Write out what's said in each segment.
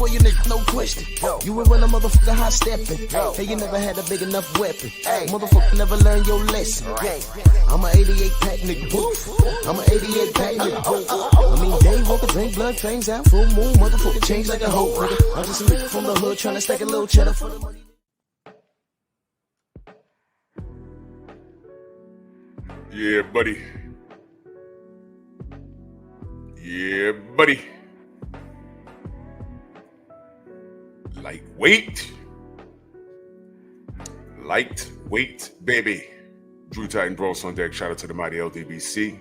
for you niggas, no question. You would run a motherfucker high stepping. Hey, you never had a big enough weapon. Motherfucker never learned your lesson. I'm a 88 pack nigga. I'm a 88 pack nigga. I mean, day walker, drink blood, trains out, full moon, motherfucker change like a hoe, nigga. I'm just a nigga from the hood trying to stack a little cheddar for the money. Yeah, buddy. Yeah, buddy. Lightweight. Lightweight, baby. Drew Titan Bros on deck. Shout out to the mighty LDBC.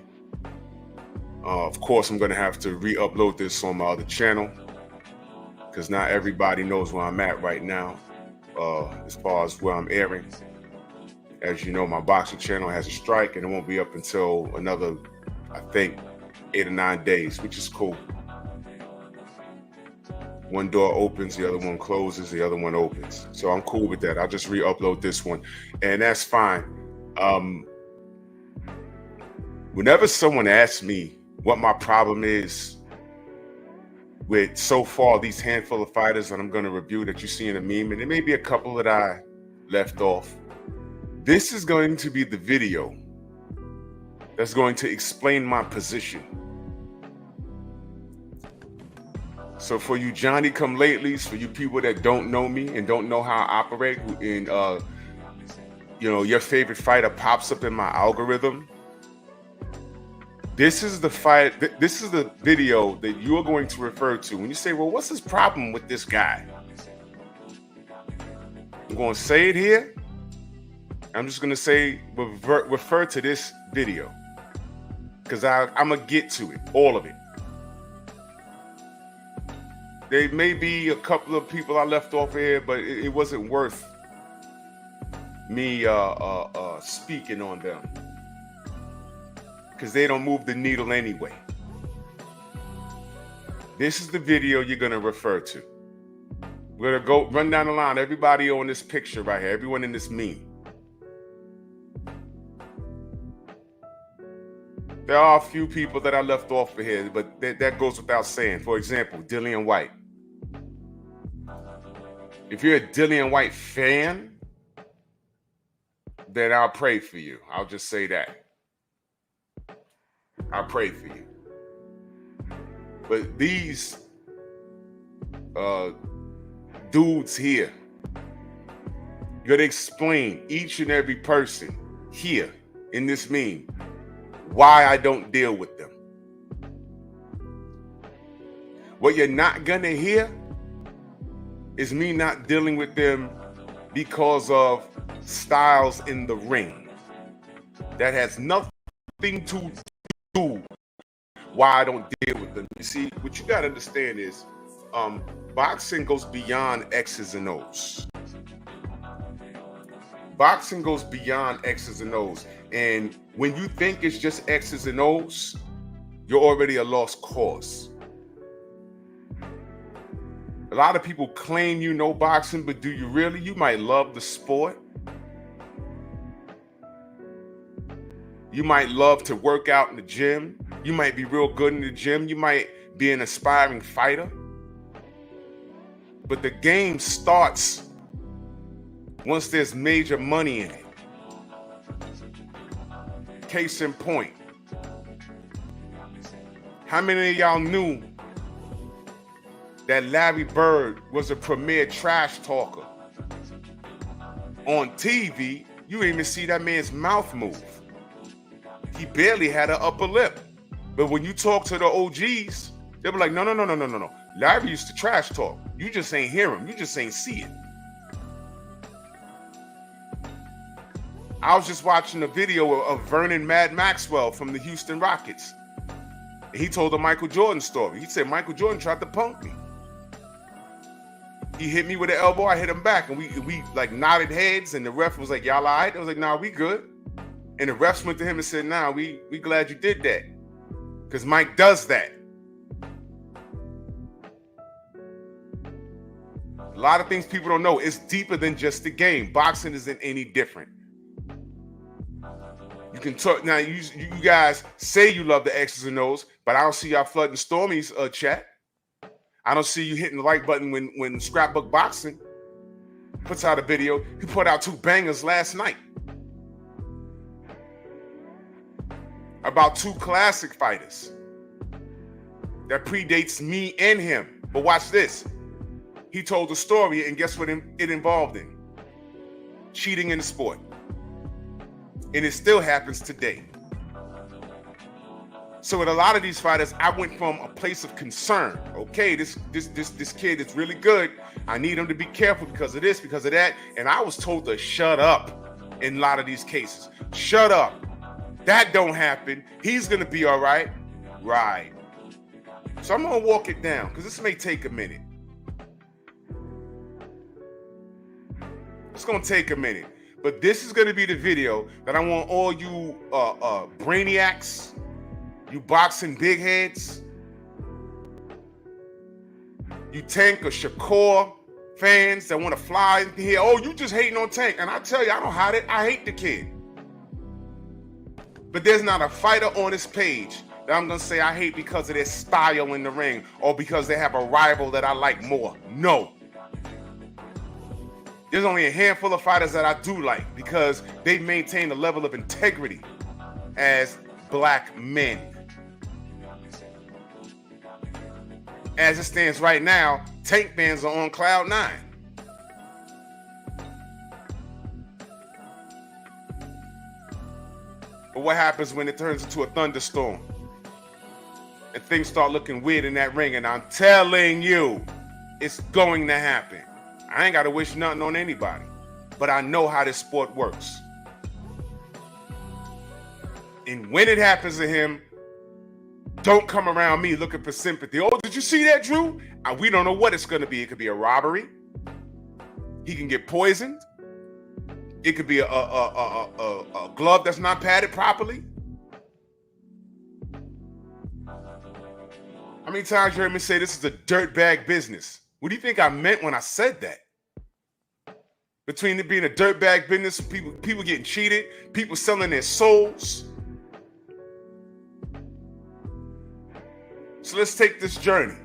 Of course, I'm going to have to re-upload this on my other channel because not everybody knows where I'm at right now as far as where I'm airing. As you know, my boxing channel has a strike and it won't be up until another, I think, 8 or 9 days, which is cool. One door opens, the other one closes, the other one opens. So I'm cool with that. I'll just re-upload this one and that's fine. Whenever someone asks me what my problem is with so far these handful of fighters that I'm going to review that you see in a meme, and there may be a couple that I left off, this is going to be the video that's going to explain my position. So for you Johnny-come-latelys, for you people that don't know me and don't know how I operate, and you know, your favorite fighter pops up in my algorithm, this is the fight. This is the video that you are going to refer to when you say, well, what's his problem with this guy? I'm going to say it here. I'm just going to say, refer to this video because I'm going to get to it, all of it. There may be a couple of people I left off here, but it wasn't worth me speaking on them because they don't move the needle anyway. This is the video you're going to refer to. We're going to go run down the line. Everybody on this picture right here, everyone in this meme. There are a few people that I left off of here, but that goes without saying. For example, Dillian White. If you're a Dillian White fan, then I'll pray for you. I'll just say that. I'll pray for you. But these dudes here, you gotta explain each and every person here in this meme why I don't deal with them. What you're not gonna hear is me not dealing with them because of styles in the ring. That has nothing to do why I don't deal with them. You see, what you gotta understand is boxing goes beyond X's and O's. Boxing goes beyond X's and O's. And when you think it's just X's and O's, you're already a lost cause. A lot of people claim you know boxing, but do you really? You might love the sport. You might love to work out in the gym. You might be real good in the gym. You might be an aspiring fighter. But the game starts once there's major money in it. Case in point, how many of y'all knew that Larry Bird was a premier trash talker? On TV, you didn't even see that man's mouth move. He barely had an upper lip. But when you talk to the OGs, they'll be like, no. Larry used to trash talk. You just ain't hear him. You just ain't see it. I was just watching a video of Vernon Mad Maxwell from the Houston Rockets. And he told the Michael Jordan story. He said, Michael Jordan tried to punk me. He hit me with an elbow, I hit him back. And we like nodded heads and the ref was like, y'all all right? I was like, nah, we good. And the refs went to him and said, nah, we glad you did that. Because Mike does that. A lot of things people don't know. It's deeper than just the game. Boxing isn't any different. You can talk now. You guys say you love the X's and O's, but I don't see y'all flooding Stormy's chat. I don't see you hitting the like button when Scrapbook Boxing puts out a video. He put out 2 bangers last night about 2 classic fighters that predates me and him. But watch this. He told the story, and guess what it involved in? Cheating in the sport. And it still happens today. So with a lot of these fighters, I went from a place of concern. Okay, this kid is really good. I need him to be careful because of this, because of that. And I was told to shut up in a lot of these cases. Shut up. That don't happen. He's going to be all right. Right. So I'm going to walk it down because this may take a minute. It's going to take a minute. But this is going to be the video that I want all you brainiacs, you boxing big heads, you Tank or Shakur fans that want to fly in here. Oh, you just hating on Tank. And I tell you, I don't hide it. I hate the kid. But there's not a fighter on this page that I'm going to say I hate because of their style in the ring or because they have a rival that I like more. No. There's only a handful of fighters that I do like because they maintain a level of integrity as black men. As it stands right now, Tank fans are on cloud 9. But what happens when it turns into a thunderstorm and things start looking weird in that ring? And I'm telling you, it's going to happen. I ain't got to wish nothing on anybody, but I know how this sport works. And when it happens to him, don't come around me looking for sympathy. Oh, did you see that, Drew? We don't know what it's going to be. It could be a robbery. He can get poisoned. It could be a glove that's not padded properly. How many times you heard me say this is a dirtbag business? What do you think I meant when I said that? Between it being a dirtbag business, people getting cheated, people selling their souls. So let's take this journey.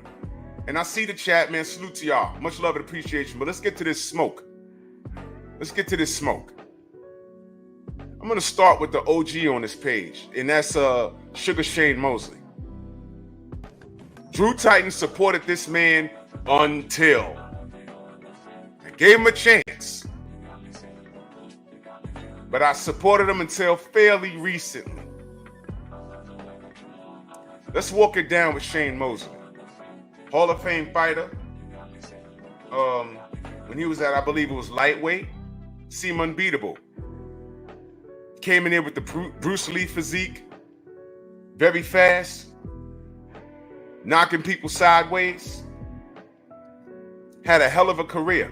And I see the chat, man. Salute to y'all. Much love and appreciation. But let's get to this smoke. Let's get to this smoke. I'm going to start with the OG on this page, and that's Sugar Shane Mosley. Drew Titan supported this man until I gave him a chance. But I supported him until fairly recently. Let's walk it down with Shane Mosley. Hall of Fame fighter. When he was at, I believe it was lightweight, seemed unbeatable. Came in there with the Bruce Lee physique. Very fast. Knocking people sideways. Had a hell of a career.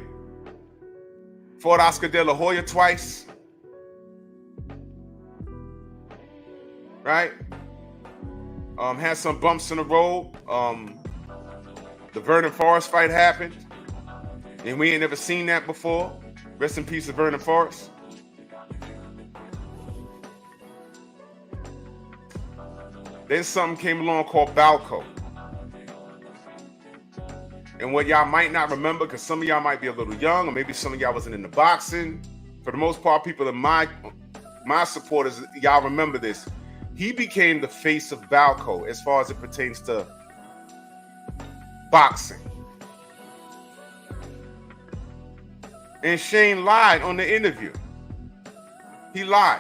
Fought Oscar De La Hoya twice. Right? Had some bumps in the road. The Vernon Forrest fight happened. And we ain't never seen that before. Rest in peace to Vernon Forrest. Then something came along called Balco. And what y'all might not remember, because some of y'all might be a little young, or maybe some of y'all wasn't into boxing. For the most part, people in my supporters, y'all remember this. He became the face of Balco as far as it pertains to boxing. And Shane lied on the interview. He lied.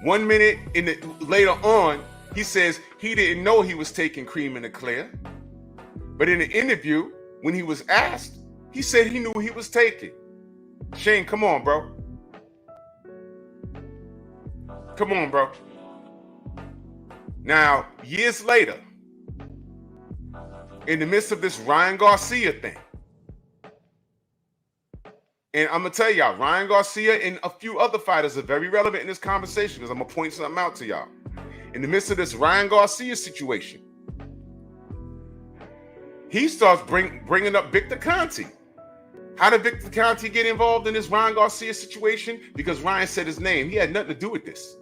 1 minute later on, he says he didn't know he was taking cream in the clear. But in the interview, when he was asked, he said he knew he was taking. Shane, come on, bro. Come on, bro. Now, years later, in the midst of this Ryan Garcia thing, and I'm going to tell y'all, Ryan Garcia and a few other fighters are very relevant in this conversation because I'm going to point something out to y'all. In the midst of this Ryan Garcia situation, he starts bringing up Victor Conte. How did Victor Conte get involved in this Ryan Garcia situation? Because Ryan said his name. He had nothing to do with this.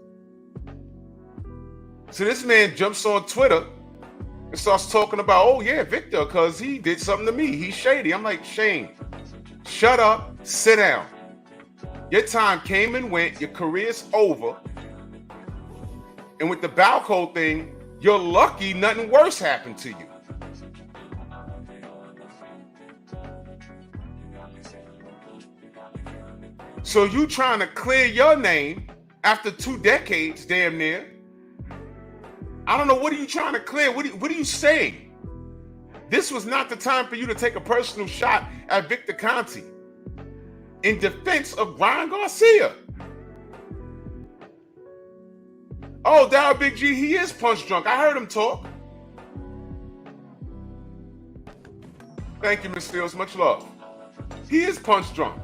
So this man jumps on Twitter and starts talking about, oh yeah, Victor, because he did something to me. He's shady. I'm like, Shane, shut up, sit down. Your time came and went. Your career's over. And with the Balco thing, you're lucky nothing worse happened to you. So you trying to clear your name after 2 decades, damn near. I don't know, what are you trying to clear? What are you saying? This was not the time for you to take a personal shot at Victor Conte in defense of Ryan Garcia. Oh, Darryl Big G, he is punch drunk. I heard him talk. Thank you, Miss Fields. Much love. He is punch drunk.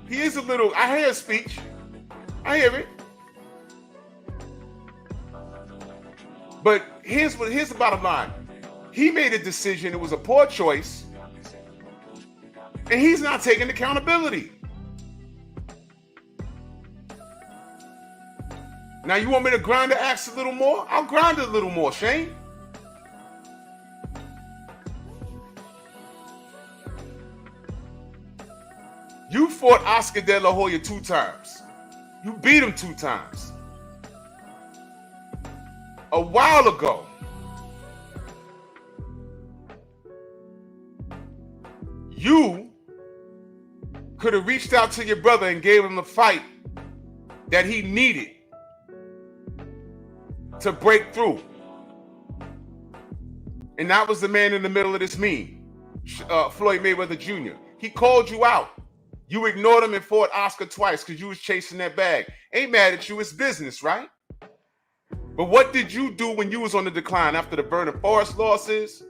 He is a little, I hear a speech. I hear it. But here's the bottom line. He made a decision. It was a poor choice. And he's not taking accountability. Now, you want me to grind the axe a little more? I'll grind it a little more, Shane. You fought Oscar De La Hoya 2 times. You beat him 2 times. A while ago, you could have reached out to your brother and gave him the fight that he needed to break through. And that was the man in the middle of this meme, Floyd Mayweather Jr. He called you out. You ignored him and fought Oscar twice because you was chasing that bag. Ain't mad at you, it's business, right? But what did you do when you was on the decline after the Vernon Forrest losses?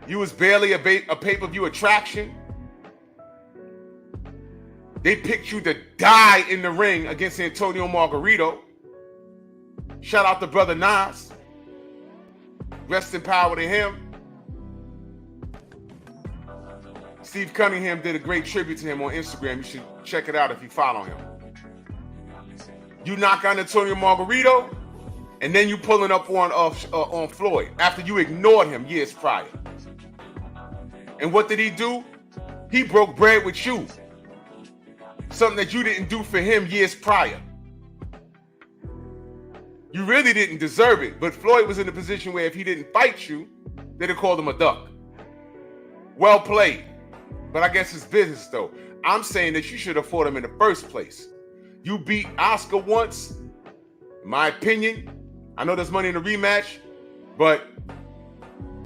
You was barely a pay-per-view attraction. They picked you to die in the ring against Antonio Margarito. Shout out to Brother Nas. Rest in power to him. Steve Cunningham did a great tribute to him on Instagram. You should check it out if you follow him. You knock out Antonio Margarito, and then you pulling up on Floyd after you ignored him years prior. And what did he do? He broke bread with you. Something that you didn't do for him years prior. You really didn't deserve it, but Floyd was in a position where if he didn't fight you, they'd have called him a duck. Well played. But I guess it's business, though. I'm saying that you should have fought him in the first place. You beat Oscar once, in my opinion. I know there's money in the rematch, but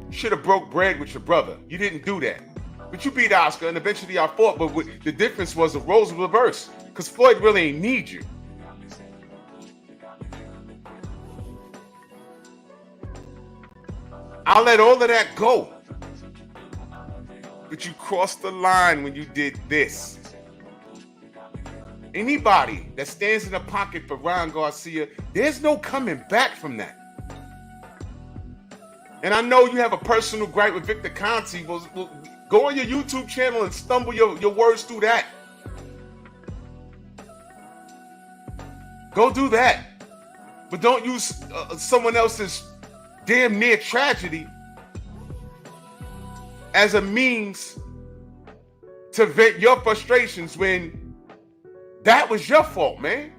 you should have broke bread with your brother. You didn't do that. But you beat Oscar, and eventually I fought, but the difference was the roles were reversed, because Floyd really ain't need you. I'll let all of that go. But you crossed the line when you did this. Anybody that stands in the pocket for Ryan Garcia, there's no coming back from that. And I know you have a personal gripe with Victor Conte. Well, go on your YouTube channel and stumble your words through that. Go do that. But don't use someone else's damn near tragedy as a means to vent your frustrations when that was your fault, man.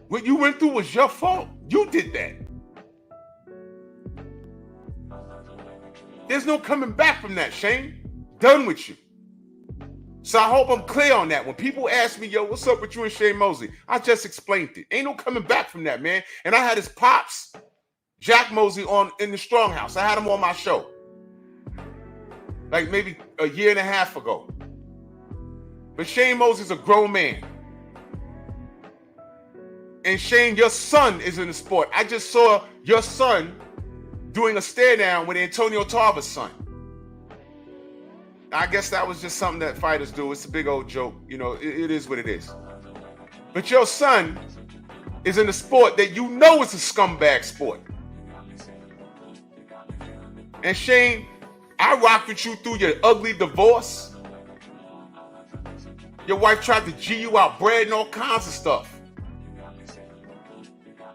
What you went through was your fault. You did that. There's no coming back from that, Shane. Done with you. So I hope I'm clear on that. When people ask me, yo, what's up with you and Shane Mosley? I just explained it. Ain't no coming back from that, man. And I had his pops, Jack Mosley, in the Strong House. I had him on my show. Like maybe a year and a half ago. But Shane Mosley's a grown man. And Shane, your son is in the sport. I just saw your son doing a stare down with Antonio Tarver's son. I guess that was just something that fighters do. It's a big old joke. You know, it is what it is. But your son is in a sport that you know is a scumbag sport. And Shane, I rocked with you through your ugly divorce. Your wife tried to G you out bread and all kinds of stuff.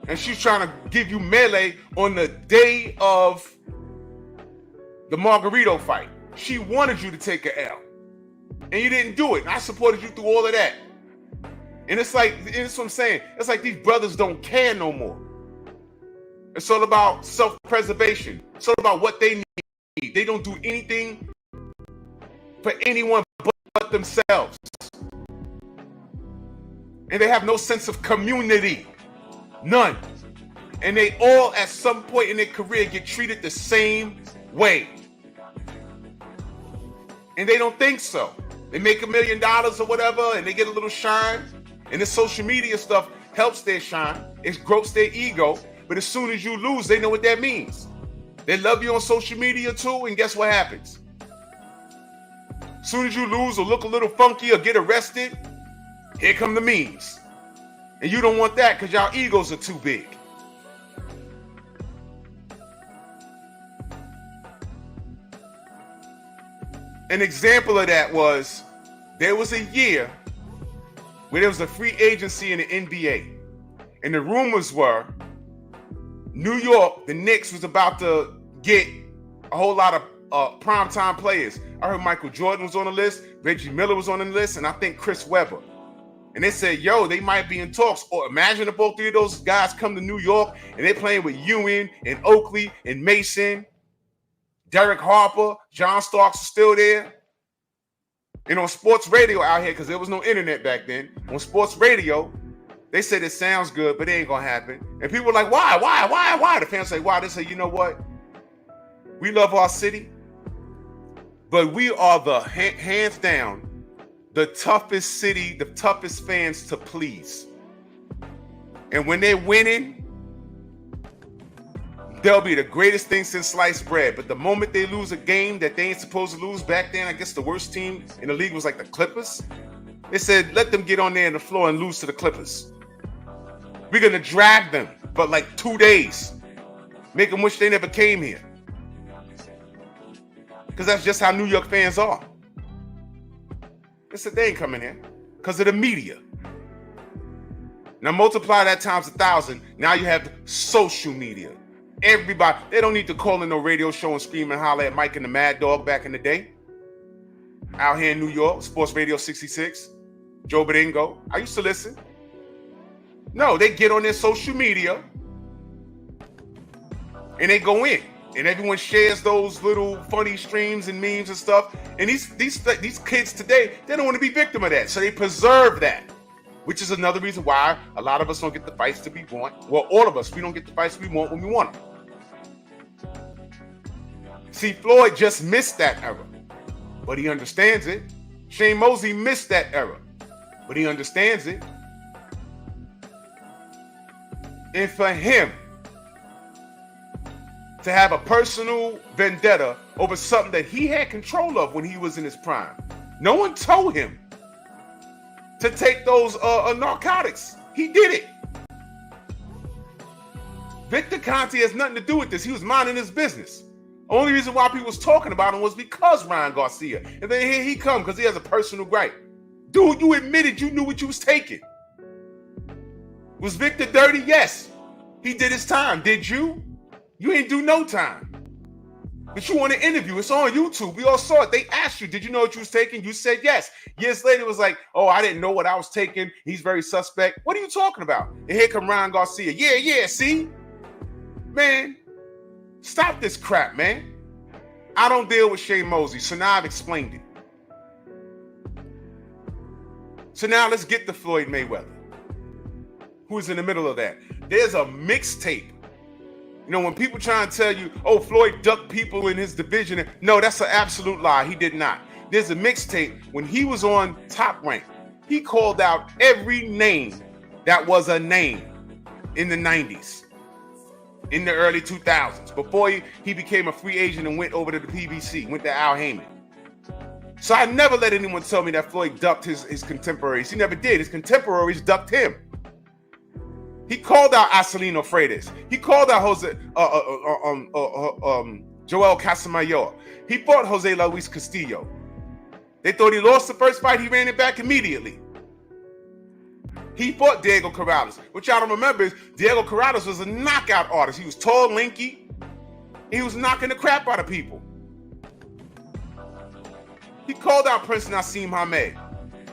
And she's trying to give you melee on the day of the Margarito fight. She wanted you to take an L. And you didn't do it. And I supported you through all of that. And it's like, it's what I'm saying. It's like these brothers don't care no more. It's all about self-preservation. It's all about what they need. They don't do anything for anyone but themselves. And they have no sense of community. None. And they all, at some point in their career, get treated the same way. And they don't think so. They make $1 million or whatever, and they get a little shine. And the social media stuff helps their shine. It grows their ego. But as soon as you lose, they know what that means. They love you on social media too, and guess what happens? As soon as you lose or look a little funky or get arrested, here come the memes. And you don't want that because y'all egos are too big. An example of that was, there was a year where there was a free agency in the NBA. And the rumors were, New York, the Knicks was about to get a whole lot of primetime players. I heard Michael Jordan was on the list, Reggie Miller was on the list, and I think Chris Webber. And they said, yo, they might be in talks. Or imagine if both three of those guys come to New York and they're playing with Ewing and Oakley and Mason, Derek Harper, John Starks is still there. And on sports radio out here, because there was no internet back then, on sports radio, they said it sounds good, but it ain't gonna happen. And people were like, why? The fans say, why? They say, you know what? We love our city, but we are the hands down the toughest city, the toughest fans to please. And when they're winning, they'll be the greatest thing since sliced bread. But the moment they lose a game that they ain't supposed to lose, back then, I guess the worst team in the league was like the Clippers. They said, let them get on there on the floor and lose to the Clippers. We're going to drag them for like 2 days. Make them wish they never came here. Because that's just how New York fans are. They said they ain't coming here because of the media. Now multiply that times 1,000. Now you have social media. Everybody, they don't need to call in no radio show and scream and holler at Mike and the Mad Dog back in the day. Out here in New York, Sports Radio 66, Joe Badingo. I used to listen. No, they get on their social media and they go in. And everyone shares those little funny streams and memes and stuff. And these kids today, they don't want to be victim of that. So they preserve that, which is another reason why a lot of us don't get the fights that we want. Well, all of us, we don't get the fights we want when we want them. See, Floyd just missed that era, but he understands it. Shane Mosley missed that era, but he understands it. And for him to have a personal vendetta over something that he had control of when he was in his prime. No one told him to take those narcotics. He did it. Victor Conte has nothing to do with this. He was minding his business. Only reason why people was talking about him was because Ryan Garcia. And then here he come because he has a personal gripe. Dude, you admitted you knew what you was taking. Was Victor dirty? Yes. He did his time. Did you? You ain't do no time. But you want to interview. It's on YouTube. We all saw it. They asked you, did you know what you was taking? You said yes. Years later, it was like, oh, I didn't know what I was taking. He's very suspect. What are you talking about? And here come Ryan Garcia. Yeah, see? Man, stop this crap, man. I don't deal with Shane Mosley, so now I've explained it. So now let's get to Floyd Mayweather, who is in the middle of that. There's a mixtape. You know, when people try and tell you, oh, Floyd ducked people in his division. No, that's an absolute lie. He did not. There's a mixtape. When he was on Top Rank, he called out every name that was a name in the 90s, in the early 2000s, before he became a free agent and went over to the PBC, went to Al Heyman. So I never let anyone tell me that Floyd ducked his contemporaries. He never did. His contemporaries ducked him. He called out Acelino Freitas. He called out Joel Casamayor. He fought Jose Luis Castillo. They thought he lost the first fight. He ran it back immediately. He fought Diego Corrales. What y'all don't remember is Diego Corrales was a knockout artist. He was tall, lanky. He was knocking the crap out of people. He called out Prince Nassim Hamed.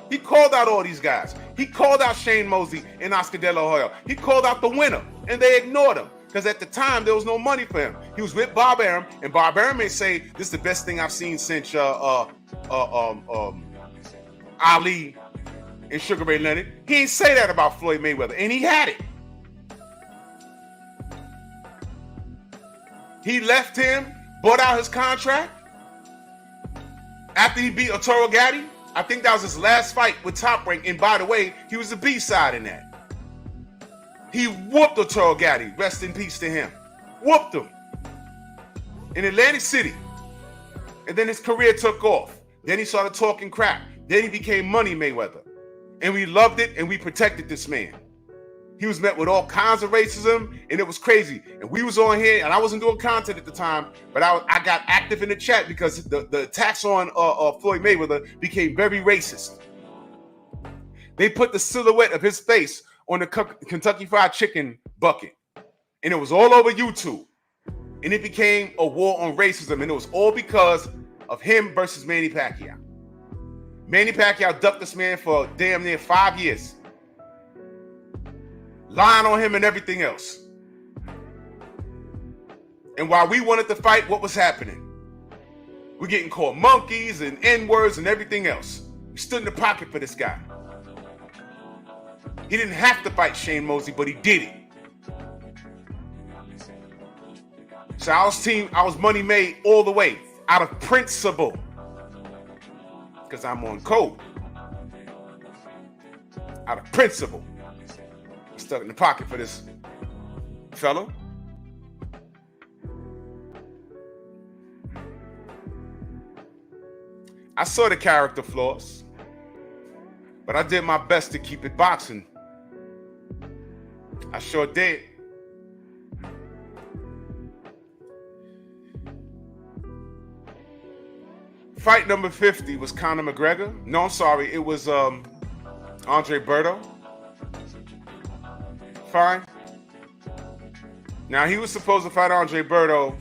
He called out all these guys. He called out Shane Mosley and Oscar De La Hoya. He called out the winner, and they ignored him because at the time there was no money for him. He was with Bob Arum, and Bob Arum may say this is the best thing I've seen since Ali and Sugar Ray Leonard. He ain't say that about Floyd Mayweather, and he had it. He left him, bought out his contract after he beat Arturo Gatti. I think that was his last fight with Top Rank, and by the way, he was the B-side in that. He whooped Arturo Gatti, rest in peace to him. Whooped him in Atlantic City. And then his career took off. Then he started talking crap. Then he became Money Mayweather. And we loved it, and we protected this man. He was met with all kinds of racism, and it was crazy. And we was on here, and I wasn't doing content at the time, but I got active in the chat because the attacks on Floyd Mayweather became very racist. They put the silhouette of his face on the Kentucky Fried Chicken bucket, and it was all over YouTube. And it became a war on racism, and it was all because of him versus Manny Pacquiao. Manny Pacquiao ducked this man for damn near 5 years. Lying on him and everything else. And while we wanted to fight, what was happening? We're getting called monkeys and N-words and everything else. We stood in the pocket for this guy. He didn't have to fight Shane Mosley, but he did it. So I was money made all the way, out of principle. Because I'm on code. Out of principle. Stuck in the pocket for this fellow. I saw the character flaws, but I did my best to keep it boxing. I sure did. Fight number 50 was Conor McGregor. No, I'm sorry. It was Andre Berto. Fine. Now, he was supposed to fight Andre Berto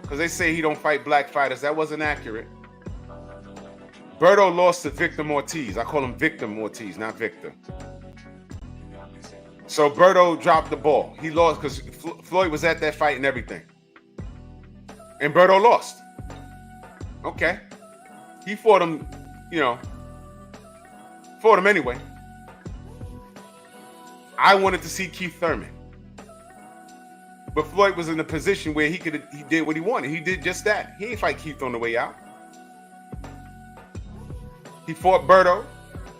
because they say he don't fight black fighters. That wasn't accurate. Berto lost to Victor Ortiz. I call him Victim Ortiz, not Victor. So Berto dropped the ball. He lost because Floyd was at that fight and everything. And Berto lost. Okay. He fought him, fought him anyway. I wanted to see Keith Thurman. But Floyd was in a position where he did what he wanted. He did just that. He ain't fight Keith on the way out. He fought Berto,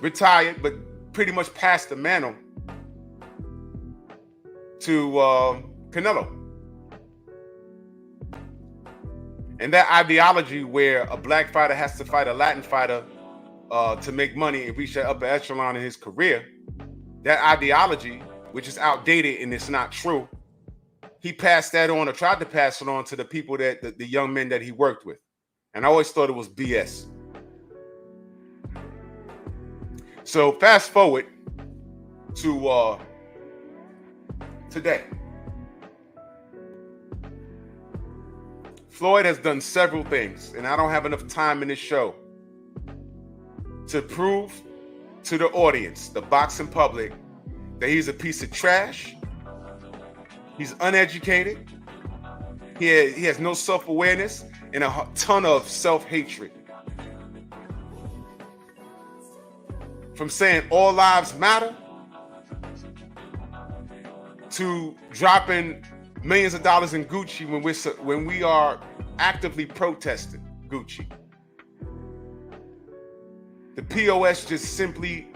retired, but pretty much passed the mantle to Canelo. And that ideology where a black fighter has to fight a Latin fighter to make money and reach that upper echelon in his career, that ideology, which is outdated and it's not true, he passed that on or tried to pass it on to the people the young men that he worked with. And I always thought it was BS. So fast forward to today. Floyd has done several things, and I don't have enough time in this show to prove to the audience, the boxing public, that he's a piece of trash. He's uneducated. He has no self-awareness and a ton of self-hatred. From saying all lives matter to dropping millions of dollars in Gucci when we are actively protesting Gucci. The POS just simply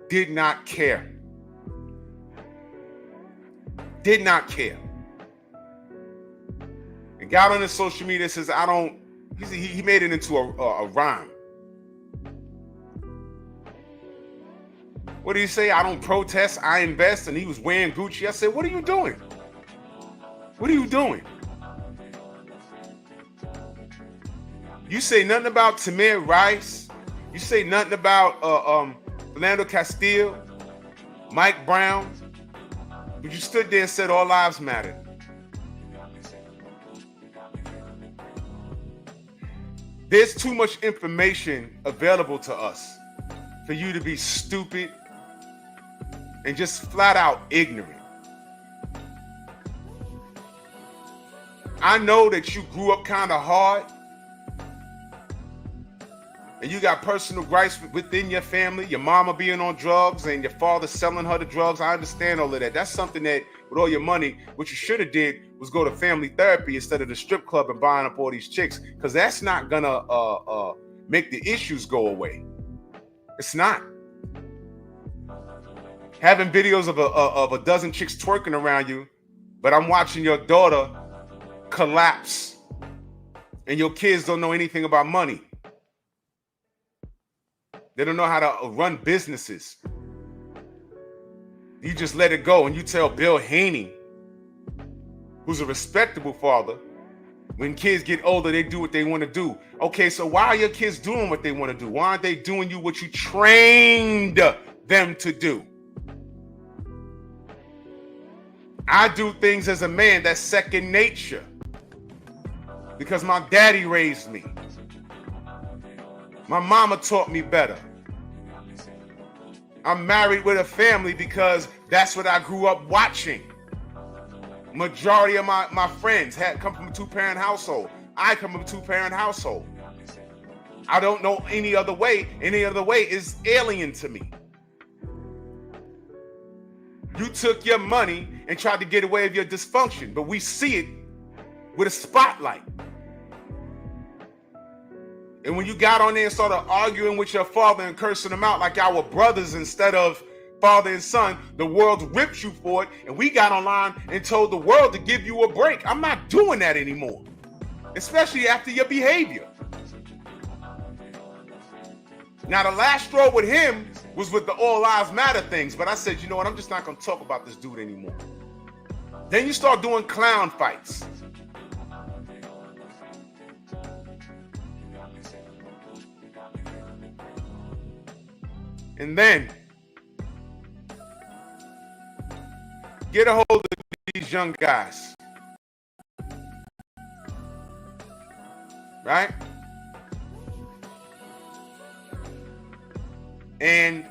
did not care. Did not care. And got on his social media, says, he made it into a rhyme. What did he say? I don't protest, I invest. And he was wearing Gucci. I said, what are you doing? What are you doing? You say nothing about Tamir Rice. You say nothing about Philando Castile. Mike Brown, but you stood there and said all lives matter. There's too much information available to us for you to be stupid and just flat out ignorant. I know that you grew up kind of hard and you got personal gripes within your family, your mama being on drugs and your father selling her the drugs. I understand all of that. That's something that with all your money, what you should have did was go to family therapy instead of the strip club and buying up all these chicks, because that's not gonna make the issues go away. It's not. Having videos of a dozen chicks twerking around you, but I'm watching your daughter collapse and your kids don't know anything about money. They don't know how to run businesses. You just let it go and you tell Bill Haney, who's a respectable father, when kids get older, they do what they want to do. Okay, so why are your kids doing what they want to do? Why aren't they doing you what you trained them to do? I do things as a man that's second nature because my daddy raised me. My mama taught me better. I'm married with a family because that's what I grew up watching. Majority of my friends come from a two-parent household. I come from a two-parent household. I don't know any other way. Any other way is alien to me. You took your money and tried to get away with your dysfunction, but we see it with a spotlight. And when you got on there and started arguing with your father and cursing him out like y'all were brothers instead of father and son, the world ripped you for it, and we got online and told the world to give you a break. I'm not doing that anymore, especially after your behavior. Now, the last straw with him was with the all lives matter things, but I said, you know what, I'm just not going to talk about this dude anymore. Then you start doing clown fights. And then get a hold of these young guys, right? And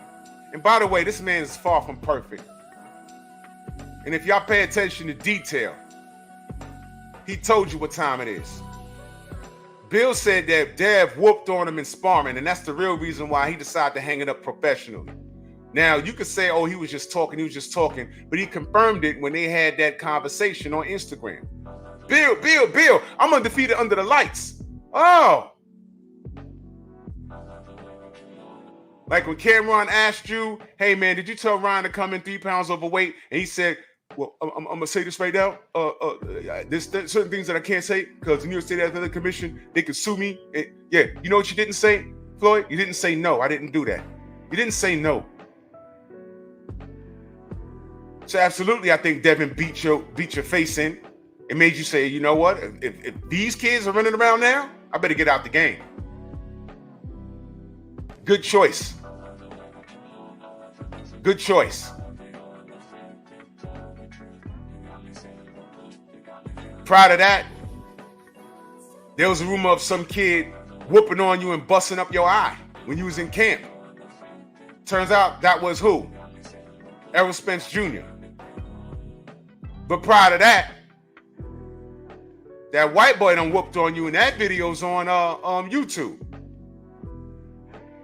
by the way, this man is far from perfect. And if y'all pay attention to detail, he told you what time it is. Bill said that Dev whooped on him in sparring, and that's the real reason why he decided to hang it up professionally. Now, you could say, oh, he was just talking, but he confirmed it when they had that conversation on Instagram. Bill, I'm undefeated under the lights. Oh. Like when Cameron asked you, hey, man, did you tell Ryan to come in 3 pounds overweight? And he said, well, I'm going to say this right now. There's certain things that I can't say because the New York State Athletic Commission, they could sue me. Yeah, you know what you didn't say, Floyd? You didn't say no. I didn't do that. You didn't say no. So absolutely, I think Devin beat your face in. It made you say, you know what? If these kids are running around now, I better get out the game. Good choice. Good choice. Prior to that, there was a rumor of some kid whooping on you and busting up your eye when you was in camp. Turns out that was who? Errol Spence Jr. But prior to that, that white boy done whooped on you, and that video's on YouTube.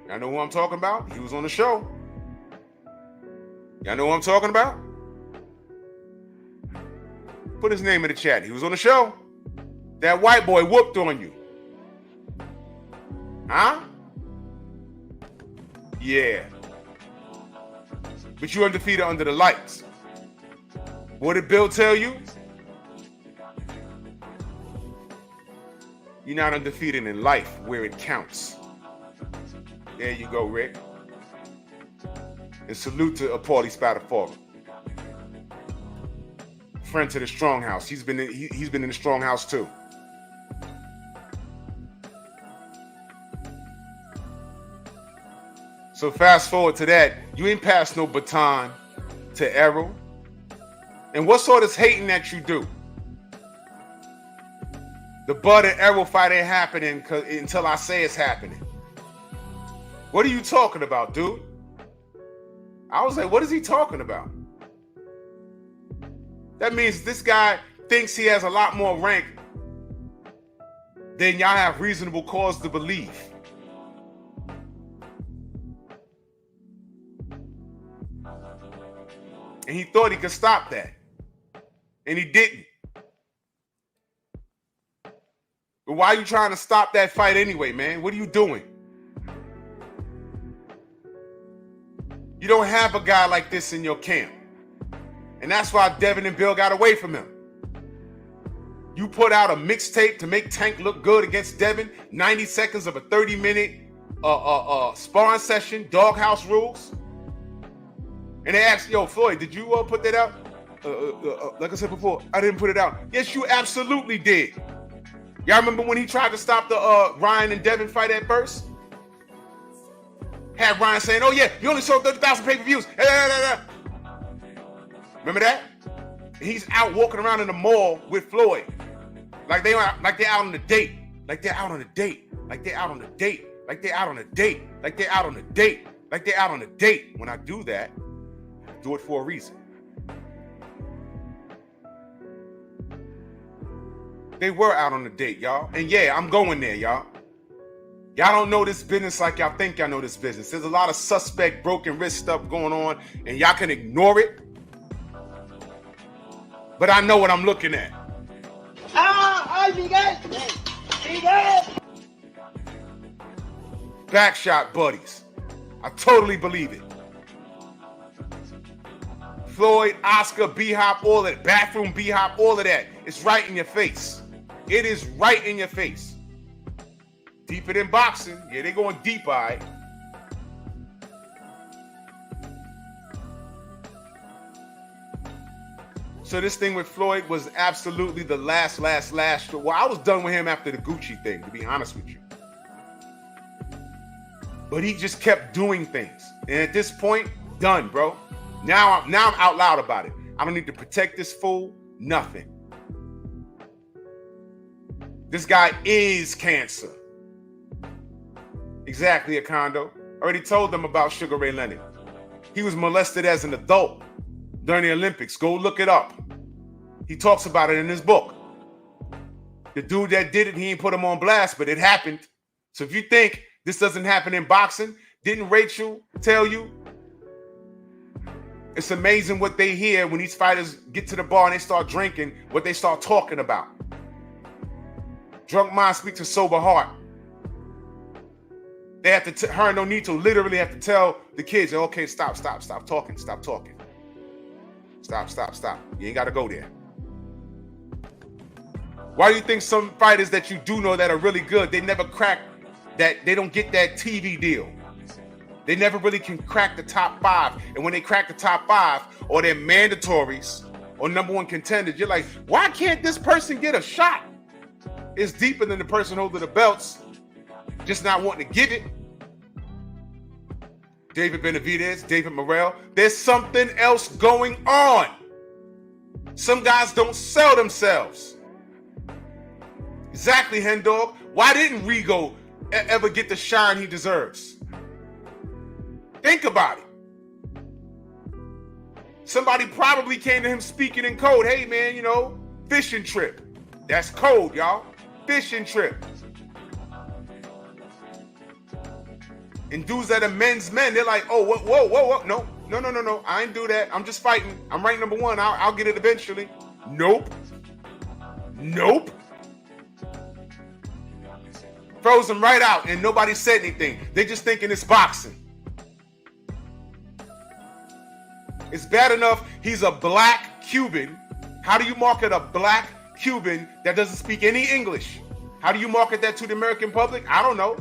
Y'all know who I'm talking about? He was on the show. Y'all know who I'm talking about? Put his name in the chat. He was on the show. That white boy whooped on you. Huh? Yeah. But you undefeated under the lights. What did Bill tell you? You're not undefeated in life where it counts. There you go, Rick. And salute to Paulie Spatafora. Friend to the Strong House. He's been in the Strong House too. So fast forward to that. You ain't passed no baton to Errol? And what's all this hating that you do? The Bud and Errol fight ain't happening until I say it's happening. What are you talking about, dude? I was like, what is he talking about? That means this guy thinks he has a lot more rank than y'all have reasonable cause to believe. And he thought he could stop that. And he didn't. But why are you trying to stop that fight anyway, man? What are you doing? You don't have a guy like this in your camp. And that's why Devin and Bill got away from him. You put out a mixtape to make Tank look good against Devin, 90 seconds of a 30-minute sparring session, doghouse rules. And they asked, yo, Floyd, did you put that out? Like I said before, I didn't put it out. Yes, you absolutely did. Y'all remember when he tried to stop the Ryan and Devin fight at first? Had Ryan saying, oh yeah, you only sold 30,000 pay-per-views. Remember that? He's out walking around in the mall with Floyd. Like they're out on a date. Like they're out on a date. Like they're out on a date. Like they're out on a date. Like they're out on a date. Like they're out on a date. When I do that, I do it for a reason. They were out on a date, y'all. And yeah, I'm going there, y'all. Y'all don't know this business like y'all think y'all know this business. There's a lot of suspect broken wrist stuff going on, and y'all can ignore it. But I know what I'm looking at. Backshot buddies. I totally believe it. Floyd, Oscar, B-Hop, all that. Bathroom B-Hop, all of that. It's right in your face. It is right in your face. Deeper than boxing. Yeah, they're going deep, all right. So this thing with Floyd was absolutely the last straw. Well, I was done with him after the Gucci thing, to be honest with you. But he just kept doing things. And at this point, done, bro. Now I'm out loud about it. I don't need to protect this fool. Nothing. This guy is cancer. Exactly, Acondo. Already told them about Sugar Ray Leonard. He was molested as an adult during the Olympics. Go look it up. He talks about it in his book. The dude that did it, he ain't put him on blast, but it happened. So if you think this doesn't happen in boxing, didn't Rachel tell you? It's amazing what they hear when these fighters get to the bar and they start drinking, what they start talking about. Drunk mind speaks to sober heart. They have to, her and Nonito literally have to tell the kids, okay, stop talking. Stop. You ain't got to go there. Why do you think some fighters that you do know that are really good, they never crack that, they don't get that TV deal? They never really can crack the top 5. And when they crack the top 5, or they're mandatories, or number 1 contenders, you're like, why can't this person get a shot? It's deeper than the person holding the belts, just not wanting to give it. David Benavidez, David Morrell, there's something else going on. Some guys don't sell themselves. Exactly, Hendog. Why didn't Rigo ever get the shine he deserves? Think about it. Somebody probably came to him speaking in code. Hey, man, you know, fishing trip. That's code, y'all. Fishing trip. And dudes that are men's men, they're like, oh, whoa. No. I ain't do that. I'm just fighting. I'm ranked number 1. I'll get it eventually. Nope. Froze him right out and nobody said anything. They just thinking it's boxing. It's bad enough he's a black Cuban. How do you market a black Cuban that doesn't speak any English? How do you market that to the American public? I don't know.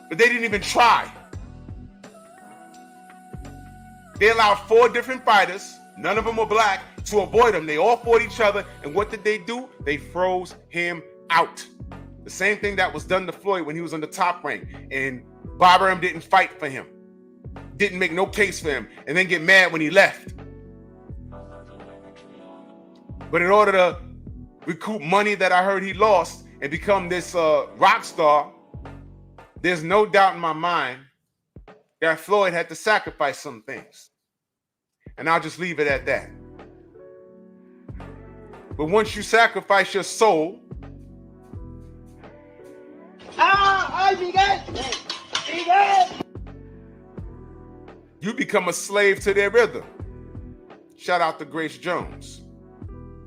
But they didn't even try. They allowed 4 different fighters, none of them were black, to avoid him. They all fought each other, and what did they do? They froze him out. The same thing that was done to Floyd when he was on the top rank, and Barbara didn't fight for him. didn't make no case for him and then get mad when he left. But in order to recoup money that I heard he lost and become this rock star, there's no doubt in my mind that Floyd had to sacrifice some things. And I'll just leave it at that. But once you sacrifice your soul, you become a slave to their rhythm. Shout out to Grace Jones.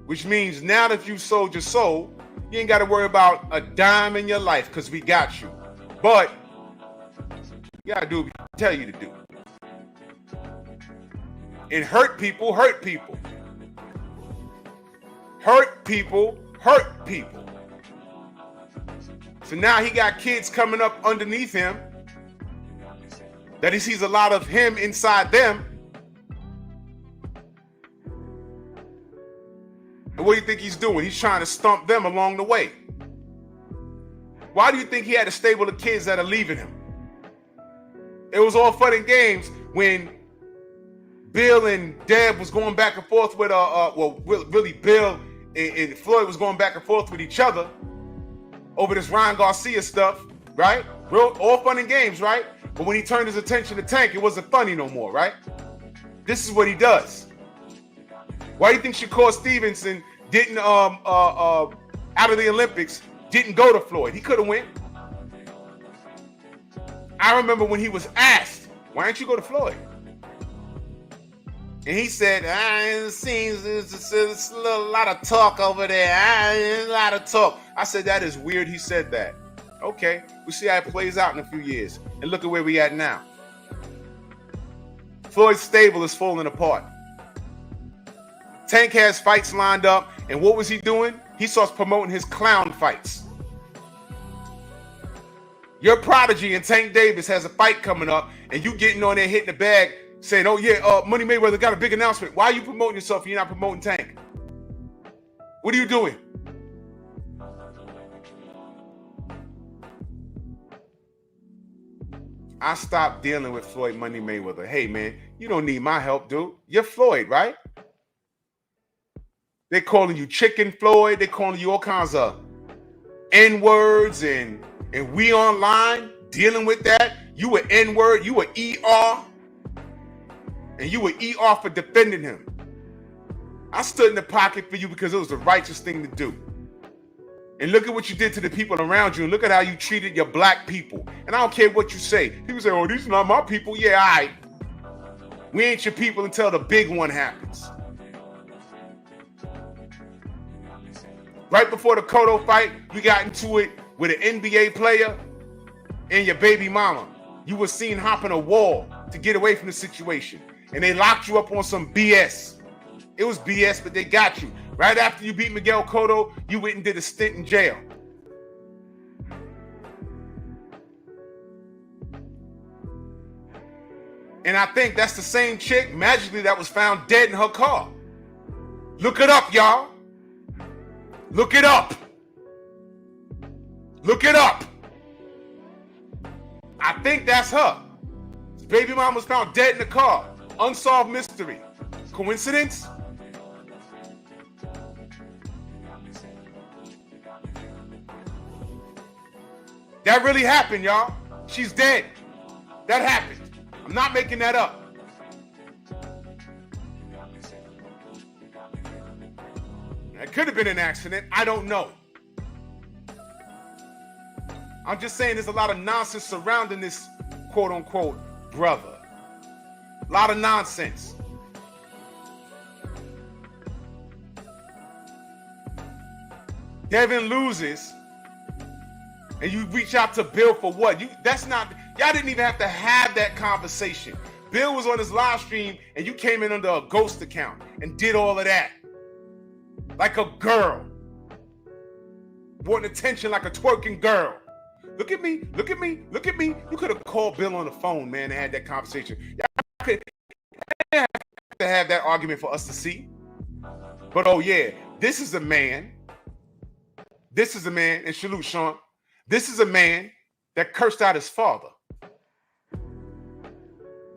Which means now that you sold your soul, you ain't got to worry about a dime in your life because we got you. But you got to do what we tell you to do. And hurt people hurt people. Hurt people hurt people. So now he got kids coming up underneath him that he sees a lot of him inside them. And what do you think he's doing? He's trying to stump them along the way. Why do you think he had to stay with the kids that are leaving him? It was all fun and games when Bill and Deb was going back and forth with, really Bill and Floyd was going back and forth with each other over this Ryan Garcia stuff, right? All fun and games, right? But when he turned his attention to Tank, it wasn't funny no more, right? This is what he does. Why do you think Shakur Stevenson didn't, out of the Olympics, didn't go to Floyd? He could have went. I remember when he was asked, why didn't you go to Floyd? And he said, it seems there's a lot of talk over there. There's a lot of talk. I said, that is weird he said that. Okay, we'll see how it plays out in a few years. And look at where we at now. Floyd's stable is falling apart. Tank has fights lined up. And what was he doing? He starts promoting his clown fights. Your prodigy and Tank Davis has a fight coming up. And you getting on there hitting the bag saying, oh yeah, Money Mayweather got a big announcement. Why are you promoting yourself if you're not promoting Tank? What are you doing? I stopped dealing with Floyd Money Mayweather. Hey man, you don't need my help, dude. You're Floyd, right? They're calling you Chicken Floyd. They're calling you all kinds of N-words and we online dealing with that. You were N-word, you were ER. And you were ER for defending him. I stood in the pocket for you because it was the righteous thing to do. And look at what you did to the people around you. And look at how you treated your black people. And I don't care what you say. People say, oh, these are not my people. Yeah, all right. We ain't your people until the big one happens. Right before the Cotto fight, you got into it with an NBA player and your baby mama. You were seen hopping a wall to get away from the situation. And they locked you up on some BS. It was BS, but they got you. Right after you beat Miguel Cotto, you went and did a stint in jail. And I think that's the same chick, magically, that was found dead in her car. Look it up, y'all. Look it up. Look it up. I think that's her. His baby mom was found dead in the car. Unsolved mystery. Coincidence? That really happened, y'all. She's dead. That happened. I'm not making that up. It could have been an accident. I don't know. I'm just saying there's a lot of nonsense surrounding this quote-unquote brother. A lot of nonsense. Devin loses, and you reach out to Bill for what? Y'all didn't even have to have that conversation. Bill was on his live stream, and you came in under a ghost account and did all of that. Like a girl. Wanting attention like a twerking girl. Look at me, look at me, look at me. You could have called Bill on the phone, man, and had that conversation. Y'all could have to have that argument for us to see. But oh yeah, this is a man. This is a man, and salute Sean. This is a man that cursed out his father.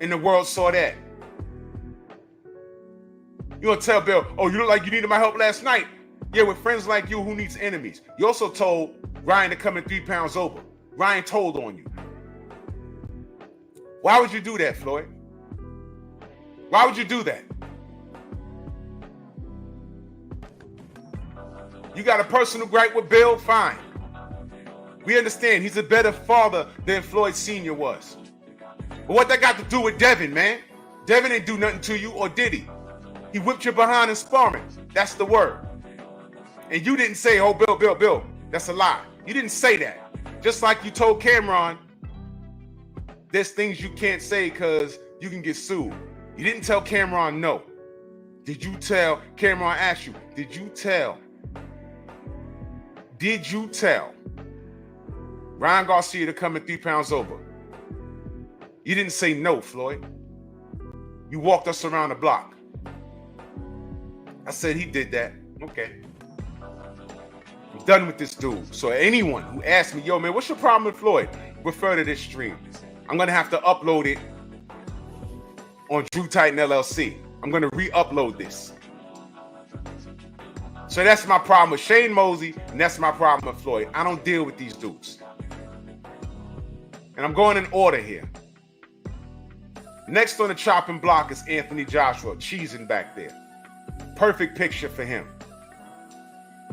And the world saw that. You gonna tell Bill, oh, you look like you needed my help last night. Yeah, with friends like you, who needs enemies? You also told Ryan to come in 3 pounds over. Ryan told on you. Why would you do that, Floyd? Why would you do that? You got a personal gripe with Bill? Fine. We understand he's a better father than Floyd Sr. was. But what that got to do with Devin, man? Devin didn't do nothing to you, or did he? He whipped you behind in sparring. That's the word. And you didn't say, oh, Bill, that's a lie. You didn't say that. Just like you told Cameron, there's things you can't say because you can get sued. You didn't tell Cameron no. Did you tell, Cameron asked you, did you tell Ryan Garcia to come in 3 pounds over? You didn't say no, Floyd. You walked us around the block. I said he did that. Okay. I'm done with this dude. So anyone who asks me, yo, man, what's your problem with Floyd? Refer to this stream. I'm going to have to upload it on Drew Titan LLC. I'm going to re-upload this. So that's my problem with Shane Mosley, and that's my problem with Floyd. I don't deal with these dudes. And I'm going in order here. Next on the chopping block is Anthony Joshua, cheesing back there. Perfect picture for him.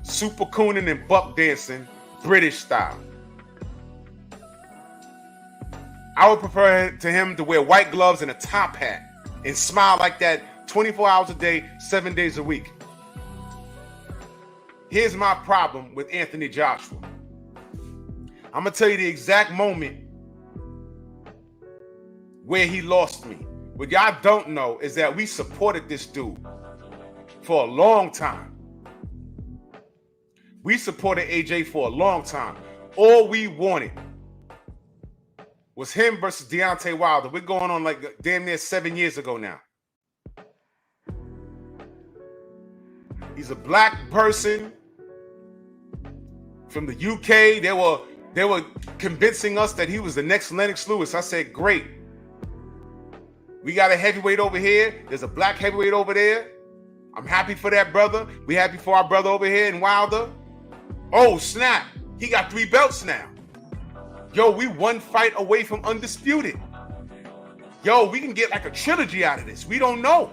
Super cooning and buck dancing, British style. I would prefer to him to wear white gloves and a top hat and smile like that 24 hours a day, 7 days a week. Here's my problem with Anthony Joshua. I'm going to tell you the exact moment where he lost me. What y'all don't know is that we supported this dude for a long time. We supported AJ for a long time. All we wanted was him versus Deontay Wilder. We're going on like damn near 7 years ago now. He's a black person from the UK. They were convincing us that he was the next Lennox Lewis. I said, great. We got a heavyweight over here. There's a black heavyweight over there. I'm happy for that brother. We happy for our brother over here in Wilder. Oh, snap. He got 3 belts now. Yo, we 1 fight away from undisputed. Yo, we can get like a trilogy out of this. We don't know.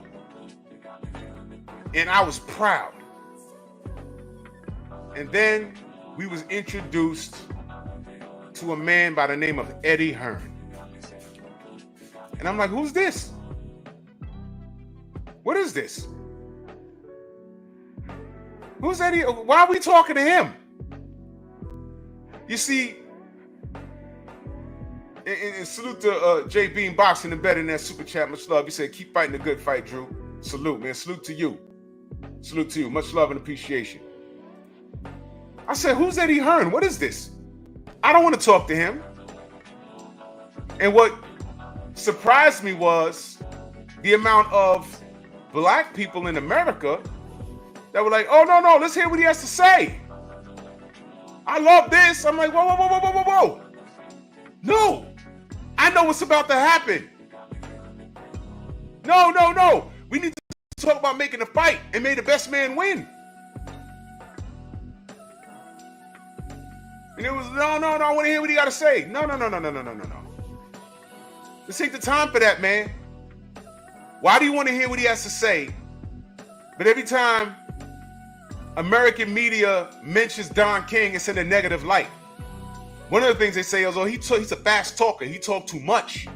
And I was proud. And then we was introduced to a man by the name of Eddie Hearn. And I'm like, who's this? What is this? Who's Eddie? Why are we talking to him? You see, and salute to J Bean Boxing and Better in that super chat. Much love. He said, keep fighting a good fight, Drew. Salute, man. Salute to you. Salute to you. Much love and appreciation. I said, who's Eddie Hearn? What is this? I don't want to talk to him. And what surprised me was the amount of black people in America that were like, oh, no, let's hear what he has to say. I love this. I'm like, whoa. No, I know what's about to happen. No. We need to talk about making a fight and may the best man win. And it was, no, I want to hear what he got to say. No. This ain't the time for that, man. Why do you want to hear what he has to say? But every time American media mentions Don King, it's in a negative light. One of the things they say is, oh, he's a fast talker. He talked too much.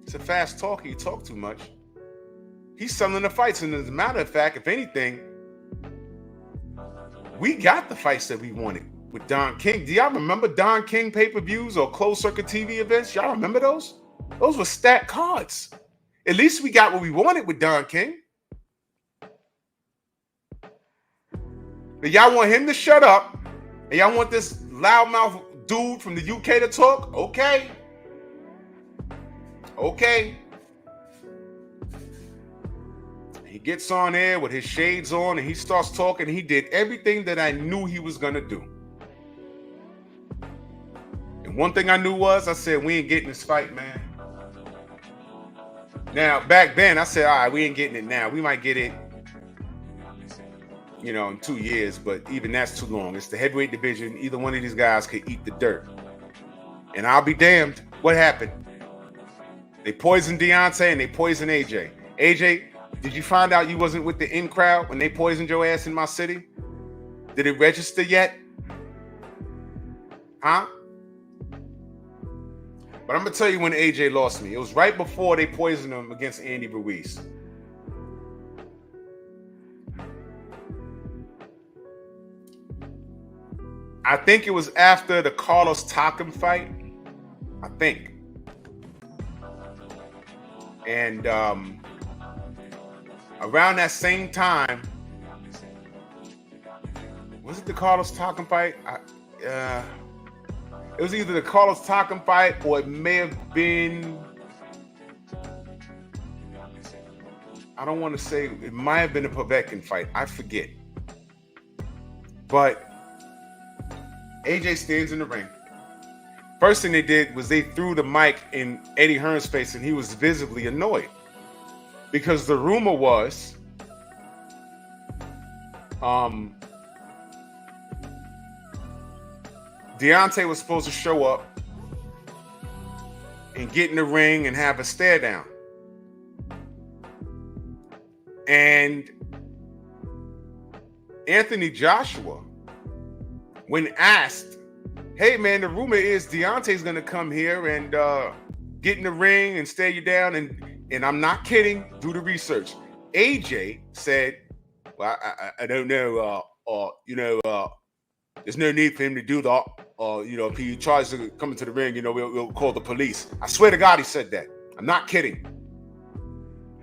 He's a fast talker. He talked too much. He's selling the fights. And as a matter of fact, if anything, we got the fights that we wanted with Don King. Do y'all remember Don King pay-per-views or closed-circuit TV events? Y'all remember those? Those were stacked cards. At least we got what we wanted with Don King. But y'all want him to shut up, and y'all want this loudmouth dude from the UK to talk? Okay. He gets on there with his shades on, and he starts talking. He did everything that I knew he was going to do. And one thing I knew was, I said, we ain't getting this fight, man. Now, back then, I said, all right, we ain't getting it now. We might get it, in 2 years, but even that's too long. It's the heavyweight division. Either one of these guys could eat the dirt. And I'll be damned. What happened? They poisoned Deontay and they poisoned AJ. AJ, did you find out you wasn't with the in crowd when they poisoned your ass in my city? Did it register yet? Huh? But I'm going to tell you when AJ lost me. It was right before they poisoned him against Andy Ruiz. I think it was after the Carlos Takam fight. I think. And around that same time, was it the Carlos Takam fight? It was either the Carlos Takam fight or it may have been, I don't want to say, it might have been a Povetkin fight. I forget. But AJ stands in the ring. First thing they did was they threw the mic in Eddie Hearn's face, and he was visibly annoyed because the rumor was Deontay was supposed to show up and get in the ring and have a stare down. And Anthony Joshua, when asked, hey man, the rumor is Deontay's gonna come here and get in the ring and stare you down, and I'm not kidding, do the research. AJ said, well, I don't know, there's no need for him to do that. If he tries to come into the ring, we'll call the police. I swear to God he said that. I'm not kidding.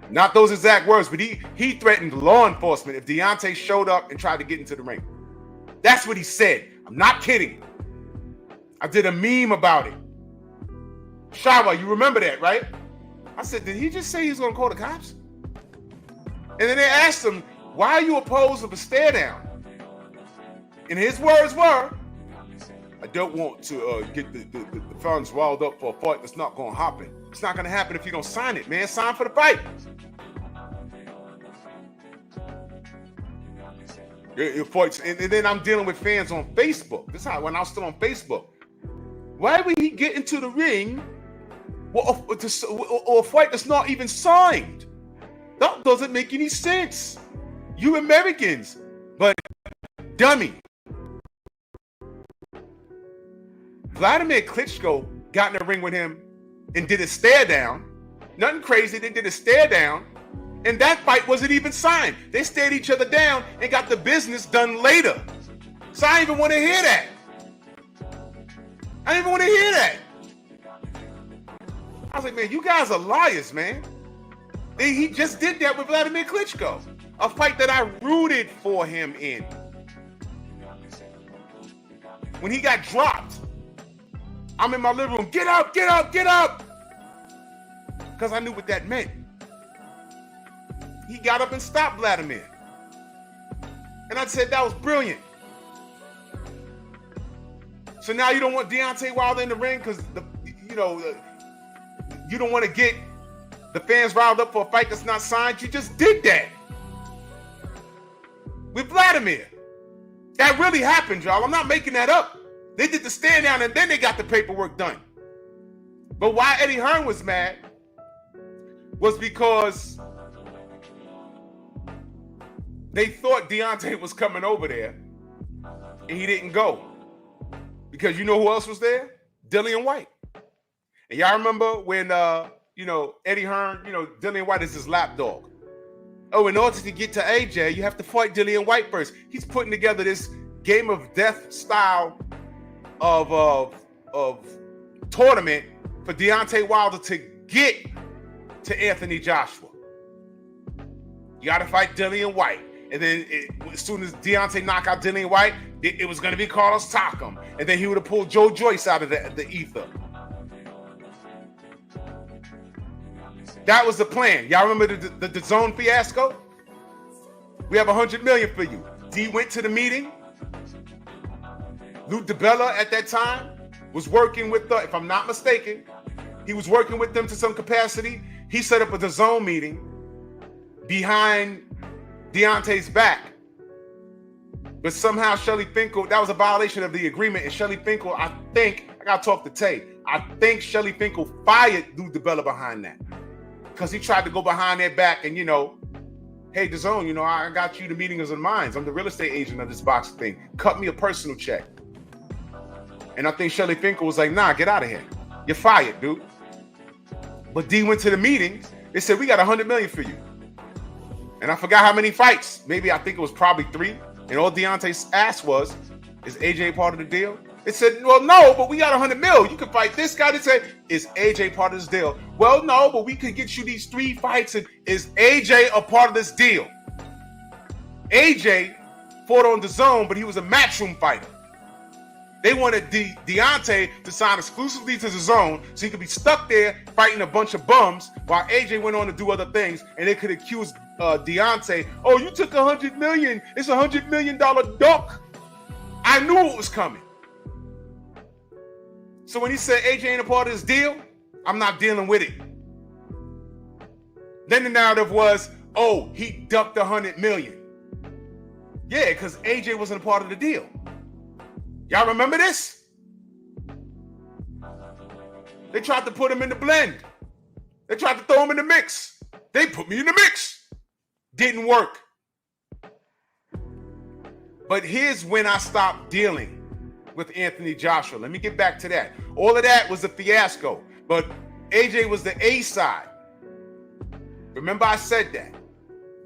Not those exact words, but he threatened law enforcement if Deontay showed up and tried to get into the ring. That's what he said. I'm not kidding. I did a meme about it. Shawa, you remember that, right? I said, did he just say he's going to call the cops? And then they asked him, why are you opposed to a stare down? And his words were, I don't want to get the funds riled up for a fight that's not going to happen. It's not going to happen if you don't sign it, man. Sign for the fight. Your fights, and then I'm dealing with fans on Facebook. This is how, when I was still on Facebook. Why would he get into the ring or a fight that's not even signed? That doesn't make any sense. You Americans, but dummy. Vladimir Klitschko got in the ring with him and did a stare down. Nothing crazy. They did a stare down. And that fight wasn't even signed. They stared each other down and got the business done later. So I didn't even want to hear that. I didn't even want to hear that. I was like, man, you guys are liars, man. He just did that with Vladimir Klitschko. A fight that I rooted for him in. When he got dropped, I'm in my living room. Get up, get up, get up. Because I knew what that meant. He got up and stopped Vladimir. And I said, that was brilliant. So now you don't want Deontay Wilder in the ring because, you don't want to get the fans riled up for a fight that's not signed. You just did that with Vladimir. That really happened, y'all. I'm not making that up. They did the stand down and then they got the paperwork done. But why Eddie Hearn was mad was because they thought Deontay was coming over there and he didn't go. Because you know who else was there? Dillian White. And y'all remember when, Eddie Hearn, Dillian White is his lapdog. Oh, in order to get to AJ, you have to fight Dillian White first. He's putting together this game of death style of tournament for Deontay Wilder to get to Anthony Joshua. You got to fight Dillian White. And then as soon as Deontay knocked out Dillian White, it was going to be Carlos Takam. And then he would have pulled Joe Joyce out of the ether. That was the plan. Y'all remember the zone fiasco? We have $100 million for you. D went to the meeting. Lou DiBella at that time was working with if I'm not mistaken, he was working with them to some capacity. He set up a DAZN meeting behind Deontay's back. But somehow Shelly Finkel, that was a violation of the agreement. And Shelly Finkel, I gotta talk to Tay. I think Shelly Finkel fired Lou DiBella behind that. Because he tried to go behind their back and, hey, DAZN, I got you the meeting of the minds. I'm the real estate agent of this boxing thing. Cut me a personal check. And I think Shelly Finkel was like, nah, get out of here. You're fired, dude. But D went to the meeting. They said, we got $100 million for you. And I forgot how many fights. Maybe I think it was probably 3. And all Deontay asked was, is AJ part of the deal? It said, well, no, but we got $100 million. You can fight this guy. They said, is AJ part of this deal? Well, no, but we could get you these 3 fights. And is AJ a part of this deal? AJ fought on DAZN, but he was a matchroom fighter. They wanted Deontay to sign exclusively to DAZN so he could be stuck there fighting a bunch of bums while AJ went on to do other things, and they could accuse Deontay, oh, you took $100 million. It's $100 million duck. I knew it was coming. So when he said AJ ain't a part of this deal, I'm not dealing with it. Then the narrative was, oh, he ducked $100 million. Yeah, because AJ wasn't a part of the deal. Y'all remember this? They tried to put him in the blend. They tried to throw him in the mix. They put me in the mix. Didn't work. But here's when I stopped dealing with Anthony Joshua. Let me get back to that. All of that was a fiasco. But AJ was the A side. Remember I said that.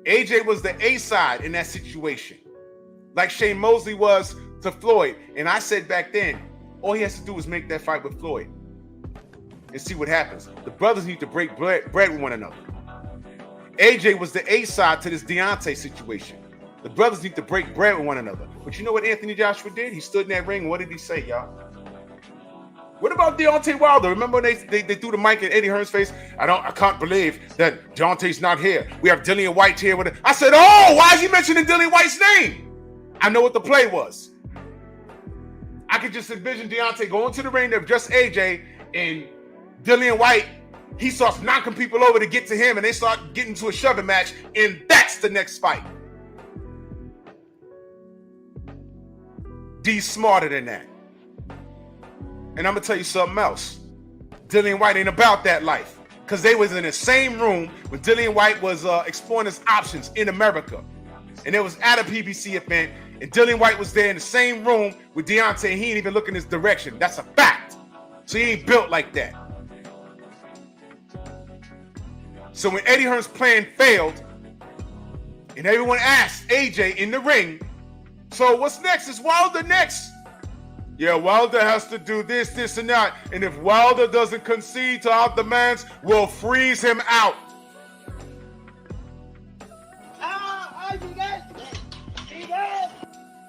AJ was the A side in that situation. Like Shane Mosley was to Floyd. And I said back then, all he has to do is make that fight with Floyd and see what happens. The brothers need to break bread with one another. AJ was the A side to this Deontay situation. The brothers need to break bread with one another. But you know what Anthony Joshua did? He stood in that ring. What did he say, y'all? What about Deontay Wilder? Remember when they threw the mic in Eddie Hearn's face? I can't believe that Deontay's not here. We have Dillian White here with it. I said, oh, why is he mentioning Dillian White's name? I know what the play was. I could just envision Deontay going to the ring of just AJ and Dillian White. He starts knocking people over to get to him, and they start getting to a shoving match, and that's the next fight. D's smarter than that. And I'm going to tell you something else. Dillian White ain't about that life, because they was in the same room when Dillian White was exploring his options in America. And it was at a PBC event, and Dillian White was there in the same room with Deontay, and he ain't even looking his direction. That's a fact. So he ain't built like that. So when Eddie Hearn's plan failed, and everyone asked AJ in the ring, so what's next? Is Wilder next? Yeah, Wilder has to do this, this, and that. And if Wilder doesn't concede to our demands, we'll freeze him out.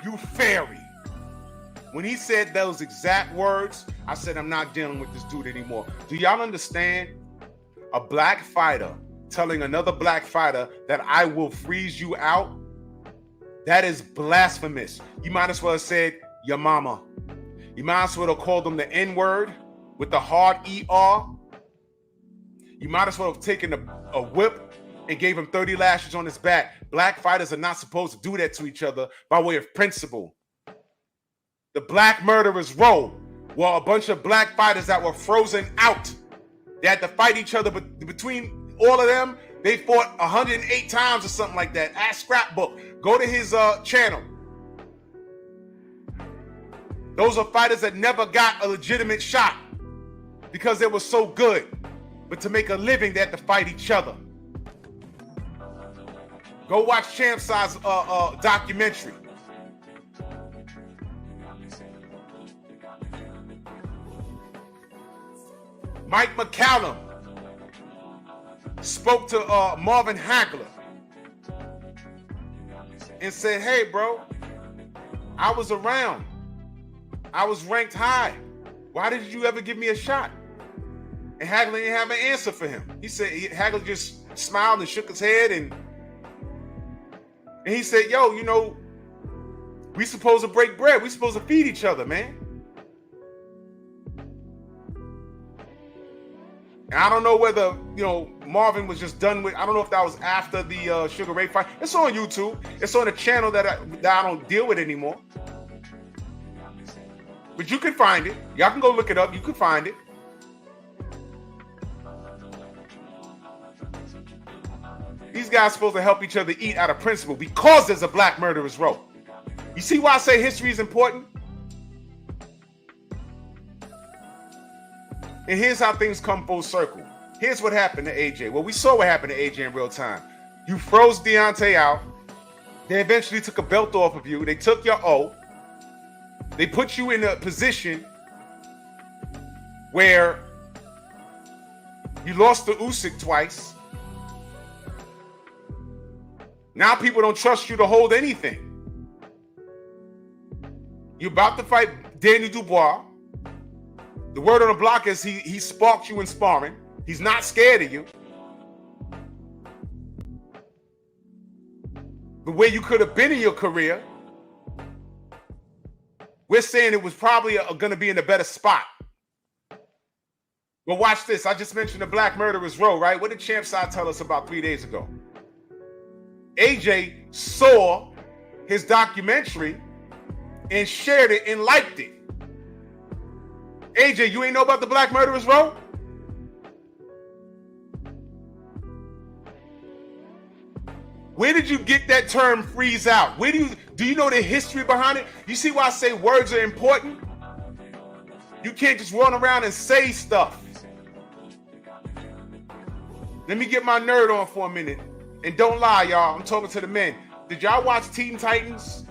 You fairy. When he said those exact words, I said, I'm not dealing with this dude anymore. Do y'all understand? A black fighter telling another black fighter that I will freeze you out? That is blasphemous. You might as well have said, your mama. You might as well have called them the N-word with the hard ER. You might as well have taken a whip and gave him 30 lashes on his back. Black fighters are not supposed to do that to each other by way of principle. The black murderers roll. Well, a bunch of black fighters that were frozen out. They had to fight each other, but between all of them, they fought 108 times or something like that. Ask Scrapbook. Go to his channel. Those are fighters that never got a legitimate shot because they were so good. But to make a living, they had to fight each other. Go watch Champ Size documentary. Mike McCallum spoke to Marvin Hagler and said, hey, bro, I was around. I was ranked high. Why did you ever give me a shot? And Hagler didn't have an answer for him. He said, Hagler just smiled and shook his head and he said, yo, you know, we supposed to break bread. We supposed to feed each other, man. And I don't know whether, Marvin was just done with. I don't know if that was after the Sugar Ray fight. It's on YouTube. It's on a channel that I don't deal with anymore. But you can find it. Y'all can go look it up. You can find it. These guys are supposed to help each other eat out of principle because there's a black murderer's row. You see why I say history is important? And here's how things come full circle. Here's what happened to AJ. Well, we saw what happened to AJ in real time. You froze Deontay out. They eventually took a belt off of you. They took your O. They put you in a position where you lost to Usyk twice. Now people don't trust you to hold anything. You're about to fight Danny Dubois. The word on the block is he sparked you in sparring. He's not scared of you. The way you could have been in your career, we're saying it was probably going to be in a better spot. But watch this. I just mentioned the Black Murderer's Row, right? What did Champ Side tell us about 3 days ago? AJ saw his documentary and shared it and liked it. AJ, you ain't know about the Black Murderer's Row? Where did you get that term freeze out? Do you know the history behind it? You see why I say words are important? You can't just run around and say stuff. Let me get my nerd on for a minute. And don't lie, y'all. I'm talking to the men. Did y'all watch Teen Titans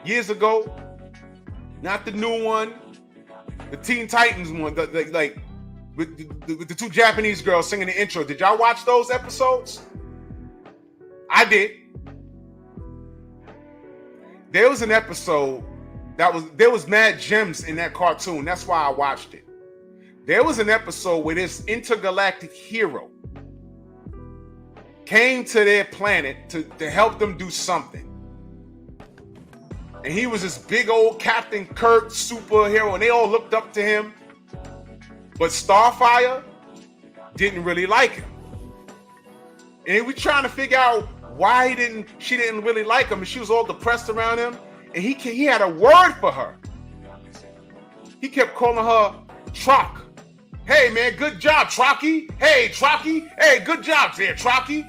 years ago? Not the new one. The Teen Titans one. With the two Japanese girls singing the intro. Did y'all watch those episodes? I did. There was an episode there was mad gems in that cartoon. That's why I watched it. There was an episode where this intergalactic hero came to their planet to help them do something. And he was this big old Captain Kirk superhero, and they all looked up to him. But Starfire didn't really like him. And we trying to figure out why she didn't really like him, and she was all depressed around him. And he had a word for her. He kept calling her Trock. Hey man, good job, Trocky. Hey, Trocky. Hey, good job there, Trocky.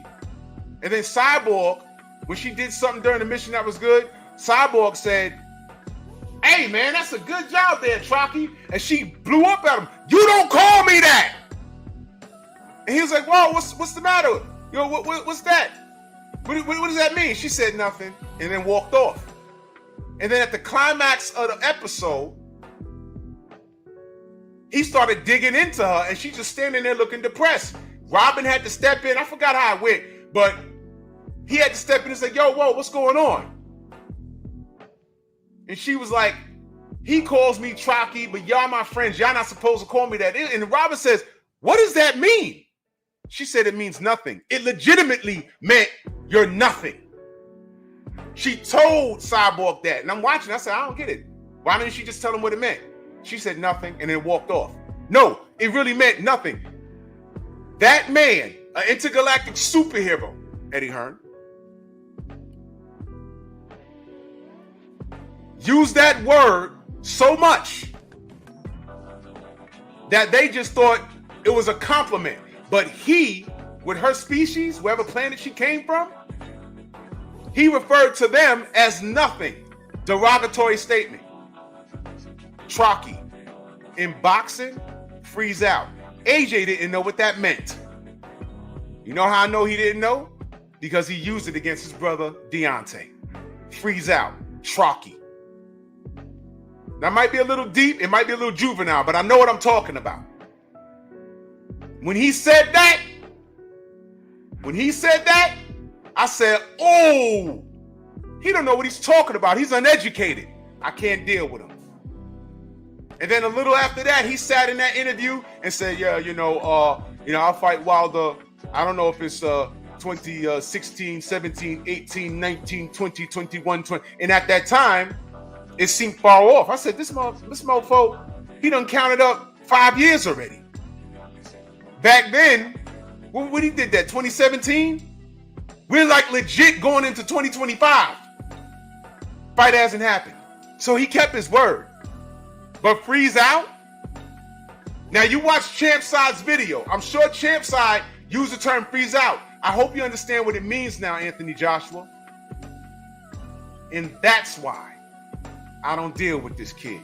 And then Cyborg, when she did something during the mission that was good, Cyborg said, hey man, that's a good job there, Trocky. And she blew up at him. You don't call me that. And he was like, whoa, what's the matter? What's that? What does that mean? She said nothing and then walked off. And then at the climax of the episode, he started digging into her and she's just standing there looking depressed. Robin had to step in. I forgot how it went, but he had to step in and say, yo, whoa, what's going on? And she was like, he calls me Trocky, but y'all my friends. Y'all not supposed to call me that. And Robin says, what does that mean? She said it means nothing. It legitimately meant you're nothing. She told Cyborg that. And I'm watching. I said, I don't get it. Why didn't she just tell him what it meant? She said nothing and then walked off. No, it really meant nothing. That man, an intergalactic superhero, Eddie Hearn, used that word so much that they just thought it was a compliment. But he, with her species, wherever planet she came from, he referred to them as nothing. Derogatory statement. Trocky. In boxing, freeze out. AJ didn't know what that meant. You know how I know he didn't know? Because he used it against his brother Deontay. Freeze out. Trocky. That might be a little deep, it might be a little juvenile, but I know what I'm talking about. When he said that, I said, oh, he don't know what he's talking about. He's uneducated. I can't deal with him. And then a little after that, he sat in that interview and said, yeah, I'll fight Wilder. I don't know if it's 2016, 17, 18, 19, 20, 21, 20. And at that time, it seemed far off. I said, this mofo, he done counted up 5 years already. Back then, when he did that, 2017, we're like legit going into 2025. Fight hasn't happened. So he kept his word. But freeze out? Now you watch Champside's video. I'm sure Champside used the term freeze out. I hope you understand what it means now, Anthony Joshua. And that's why I don't deal with this kid.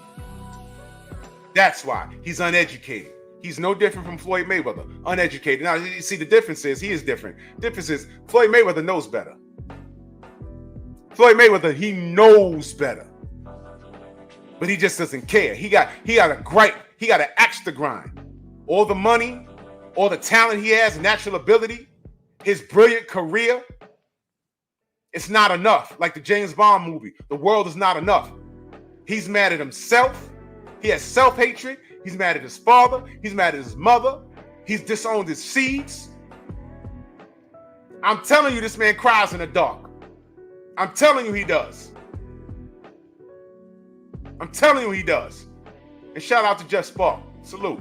That's why. He's uneducated. He's no different from Floyd Mayweather. Uneducated. Now, you see, the difference is he is different. Difference is Floyd Mayweather knows better. Floyd Mayweather, he knows better. But he just doesn't care. He got a gripe. He got an axe to grind. All the money, all the talent he has, natural ability, his brilliant career, it's not enough. Like the James Bond movie, the world is not enough. He's mad at himself. He has self-hatred. He's mad at his father. He's mad at his mother. He's disowned his seeds. I'm telling you, this man cries in the dark. I'm telling you he does. I'm telling you he does. And shout out to Jeff Spark. Salute.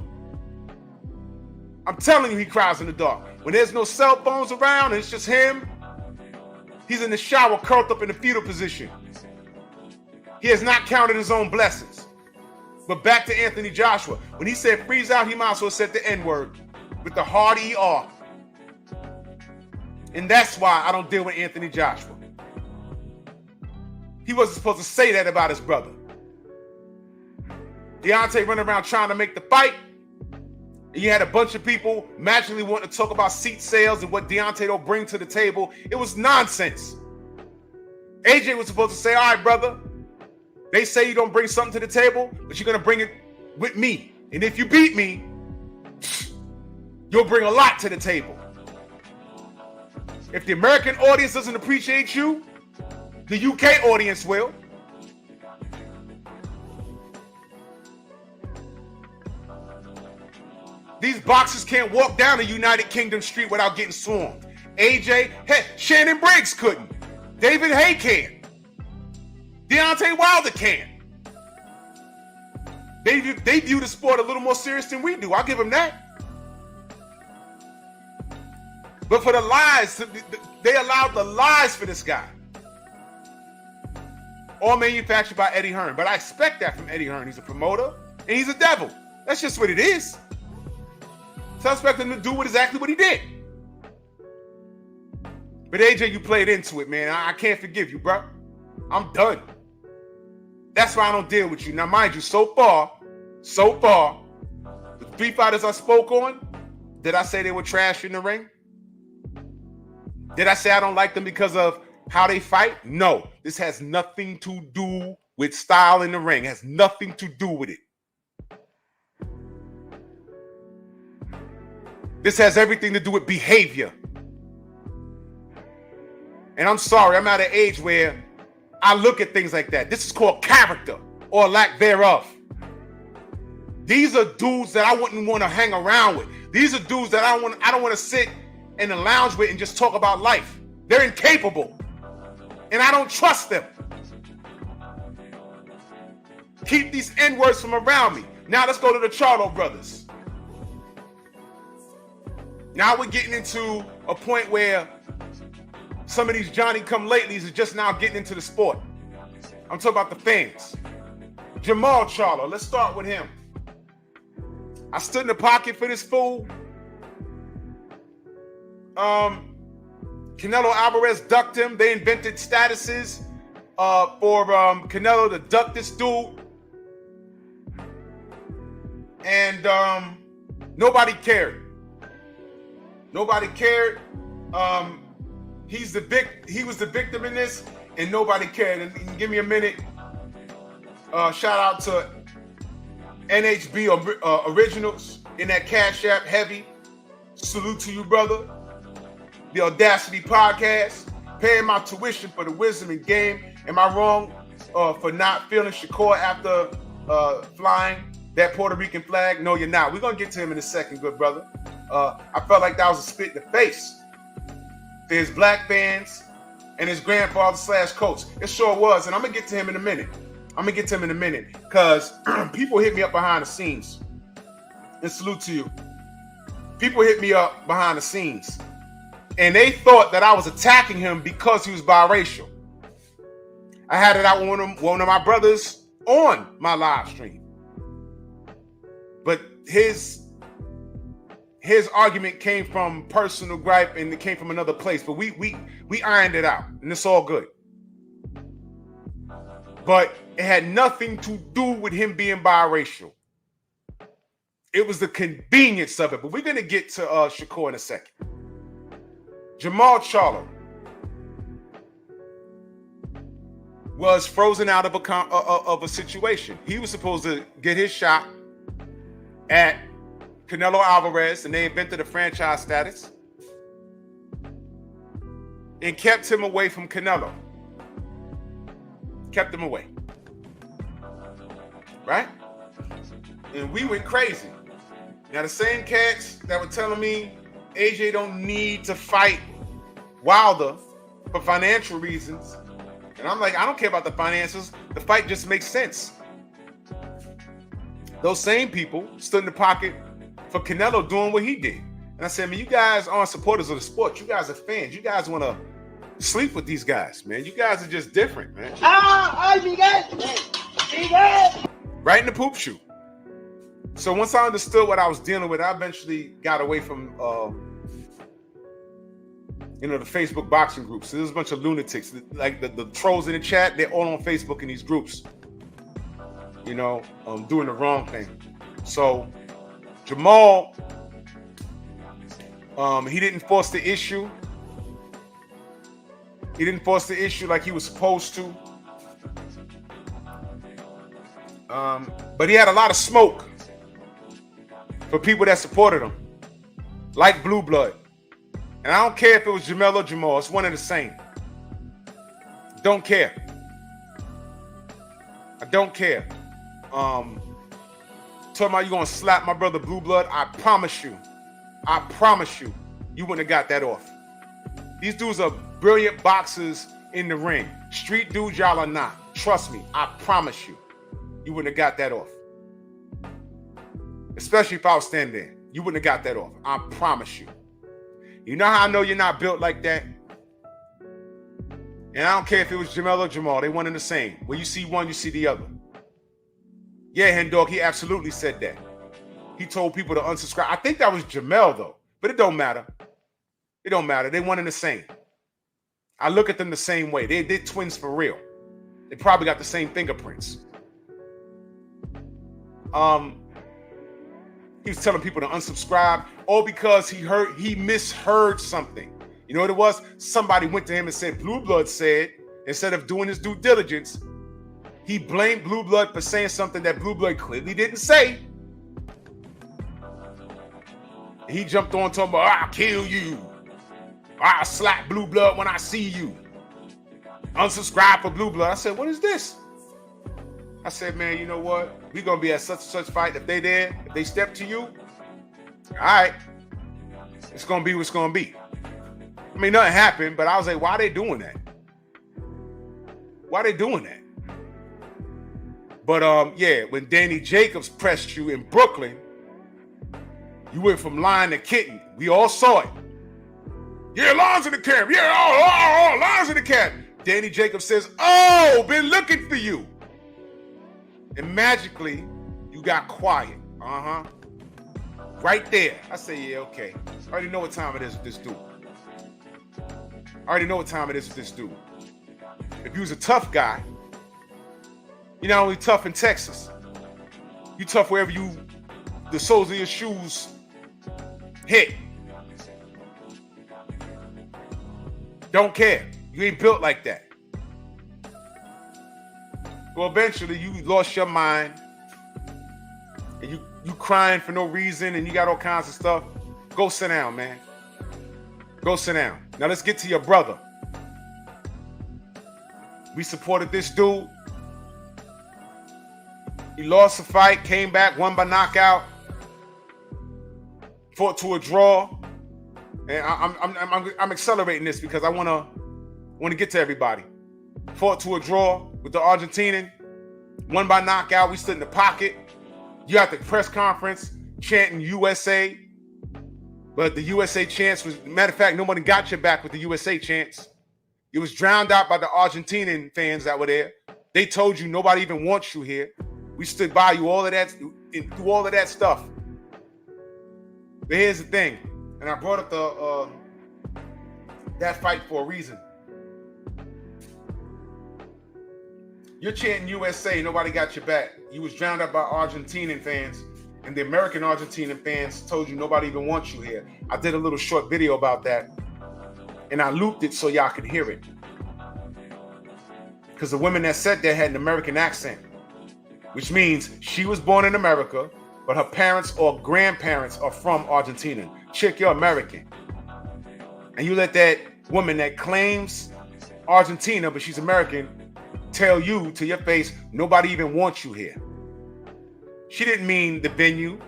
I'm telling you he cries in the dark. When there's no cell phones around and it's just him, he's in the shower curled up in the fetal position. He has not counted his own blessings. But back to Anthony Joshua. When he said freeze out, he might as well said the N-word with the hard ER. And that's why I don't deal with Anthony Joshua. He wasn't supposed to say that about his brother. Deontay running around trying to make the fight. And you had a bunch of people magically wanting to talk about seat sales and what Deontay don't bring to the table. It was nonsense. AJ was supposed to say, all right, brother, they say you don't bring something to the table, but you're going to bring it with me. And if you beat me, you'll bring a lot to the table. If the American audience doesn't appreciate you, the UK audience will. These boxers can't walk down the United Kingdom street without getting swarmed. AJ, Shannon Briggs couldn't. David Haye can. Deontay Wilder can. They view the sport a little more serious than we do. I'll give them that. But for the lies, they allowed the lies for this guy. All manufactured by Eddie Hearn. But I expect that from Eddie Hearn. He's a promoter and he's a devil. That's just what it is. So I expect him to do exactly what he did. But AJ, you played into it, man. I can't forgive you, bro. I'm done. That's why I don't deal with you. Now, mind you, so far, the 3 fighters I spoke on, did I say they were trash in the ring? Did I say I don't like them because of how they fight? No. This has nothing to do with style in the ring. It has nothing to do with it. This has everything to do with behavior. And I'm sorry, I'm at an age where I look at things like that. This is called character or lack thereof. These are dudes that I wouldn't want to hang around with. These are dudes that I don't want to sit in the lounge with and just talk about life. They're incapable. And I don't trust them. Keep these N-words from around me. Now let's go to the Charlo brothers. Now we're getting into a point where some of these Johnny-come-latelys are just now getting into the sport. I'm talking about the fans. Jamal Charlo, let's start with him. I stood in the pocket for this fool. Canelo Alvarez ducked him. They invented statuses for Canelo to duck this dude. And nobody cared. Nobody cared. He was the victim in this, and nobody cared. And give me a minute. Shout out to NHB Originals in that Cash App heavy. Salute to you, brother. The Audacity Podcast. Paying my tuition for the wisdom and game. Am I wrong for not feeling Shakur after flying that Puerto Rican flag? No, you're not. We're going to get to him in a second, good brother. I felt like that was a spit in the face to his black fans and his grandfather / coach. It sure was. And I'm going to get to him in a minute. Because people hit me up behind the scenes. And salute to you. people hit me up behind the scenes, and they thought that I was attacking him because he was biracial. I had it out with one of my brothers on my live stream. But his argument came from personal gripe, and it came from another place. But we ironed it out, and it's all good. But it had nothing to do with him being biracial. It was the convenience of it. But we're going to get to Shakur in a second. Jamal Charlo was frozen out of a situation. He was supposed to get his shot at Canelo Alvarez, and they invented a franchise status and kept him away from Canelo. Kept him away. Right? And we went crazy. Now, the same cats that were telling me AJ don't need to fight Wilder for financial reasons. And I'm like, I don't care about the finances. The fight just makes sense. Those same people stood in the pocket for Canelo doing what he did. And I said, man, you guys aren't supporters of the sport. You guys are fans. You guys want to sleep with these guys, man. You guys are just different, man. Right in the poop shoe. So once I understood what I was dealing with, I eventually got away from the Facebook boxing groups. So there's a bunch of lunatics, like the trolls in the chat. They're all on Facebook in these groups, doing the wrong thing. So Jamal, he didn't force the issue. He didn't force the issue like he was supposed to. But he had a lot of smoke for people that supported him, like Blue Blood. And I don't care if it was Jamel or Jamal. It's one and the same. Don't care. I don't care. Talking about you gonna slap my brother Blue Blood, I promise you, you wouldn't have got that off. These dudes are brilliant boxers in the ring. Street dudes, y'all are not. Trust me, I promise you, you wouldn't have got that off. Especially if I was standing there. You wouldn't have got that off. I promise you. You know how I know you're not built like that? And I don't care if it was Jamel or Jamal. They one and the same. When you see one, you see the other. Yeah, Hendog, he absolutely said that. He told people to unsubscribe. I think that was Jamel, though. But it don't matter. It don't matter. They one and the same. I look at them the same way. They're twins for real. They probably got the same fingerprints. He was telling people to unsubscribe, all because he misheard something. You know what it was? Somebody went to him and said, Blue Blood said, instead of doing his due diligence, he blamed Blue Blood for saying something that Blue Blood clearly didn't say. He jumped on talking about, I'll kill you. I'll slap Blue Blood when I see you. Unsubscribe for Blue Blood. I said, what is this? I said, man, you know what? We're going to be at such and such fight. If they there, if they step to you, all right, it's going to be what's going to be. I mean, nothing happened, but I was like, why are they doing that? Why are they doing that? But, yeah, when Danny Jacobs pressed you in Brooklyn, you went from lion to kitten. We all saw it. Yeah, lions in the camp. Yeah, lions in the camp. Danny Jacobs says, oh, been looking for you. And magically, you got quiet. Right there. I say, yeah, okay. I already know what time it is with this dude. If you was a tough guy, you're not only tough in Texas. You tough wherever the soles of your shoes hit. Don't care. You ain't built like that. Well, eventually you lost your mind and you crying for no reason and you got all kinds of stuff. Go sit down, man. Go sit down. Now let's get to your brother. We supported this dude. He lost a fight, came back, won by knockout, fought to a draw. And I'm accelerating this because I want to get to everybody. Fought to a draw with the Argentinian, won by knockout. We stood in the pocket. You at the press conference chanting USA. But the USA chants was, matter of fact, nobody got your back with the USA chants. It was drowned out by the Argentinian fans that were there. They told you nobody even wants you here. We stood by you all of that, through all of that stuff. But here's the thing, and I brought up that fight for a reason. You're chanting USA, nobody got your back. You was drowned out by Argentinian fans, and the American Argentinian fans told you nobody even wants you here. I did a little short video about that, and I looped it so y'all could hear it. Because the women that said that had an American accent, which means she was born in America, but her parents or grandparents are from Argentina. Chick, you're American. And you let that woman that claims Argentina, but she's American, tell you to your face, nobody even wants you here. She didn't mean the venue.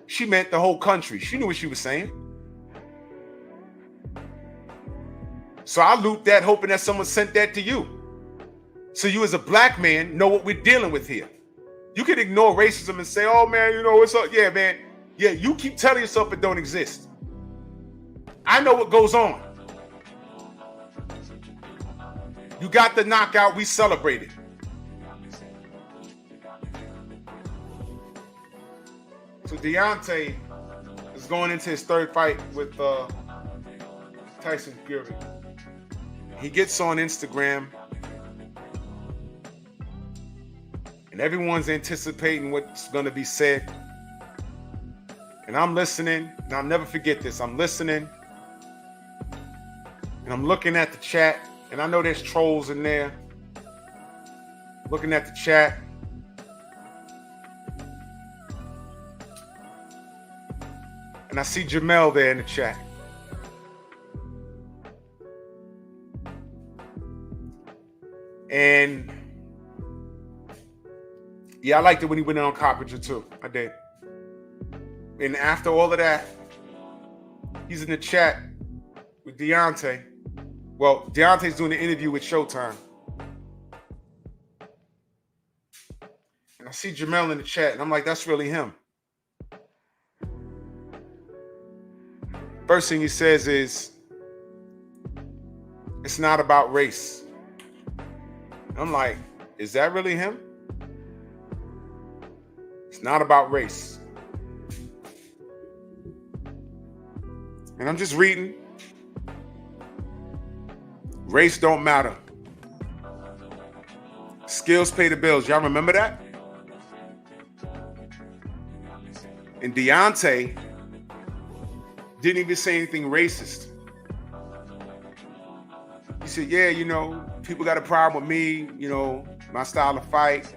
She meant the whole country. She knew what she was saying. So I looped that, hoping that someone sent that to you. So you as a black man know what we're dealing with here. You can ignore racism and say, oh man, you know, what's up? Yeah, man. Yeah, you keep telling yourself it don't exist. I know what goes on. You got the knockout, we celebrated. So Deontay is going into his third fight with Tyson Fury. He gets on Instagram, and everyone's anticipating what's going to be said. And I'm listening, and I'll never forget this. I'm listening, and I'm looking at the chat, and I know there's trolls in there. Looking at the chat. And I see Jamel there in the chat. And yeah, I liked it when he went in on Carpenter too. I did. And after all of that, he's in the chat with Deontay. Well, Deontay's doing an interview with Showtime. And I see Jamel in the chat, and I'm like, that's really him. First thing he says is, it's not about race. I'm like, is that really him? It's not about race. And I'm just reading. Race don't matter. Skills pay the bills. Y'all remember that? And Deontay didn't even say anything racist. He said, yeah, you know, people got a problem with me, you know, my style of fight,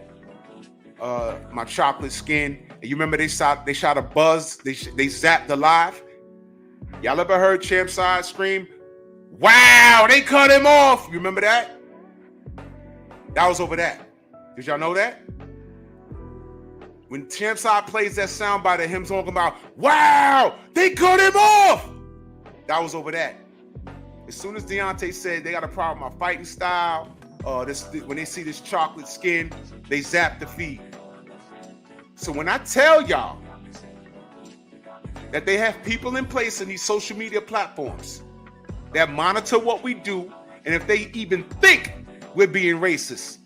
my chocolate skin. And you remember they shot a buzz, they zapped the live. Y'all ever heard Champ Side scream, wow, they cut him off? You remember that? That was over that. Did y'all know that? When Champ Side plays that soundbite of him talking about, wow, they cut him off. That was over that. As soon as Deontay said they got a problem with my fighting style, when they see this chocolate skin, they zap the feed. So when I tell y'all that they have people in place in these social media platforms that monitor what we do, and if they even think we're being racist,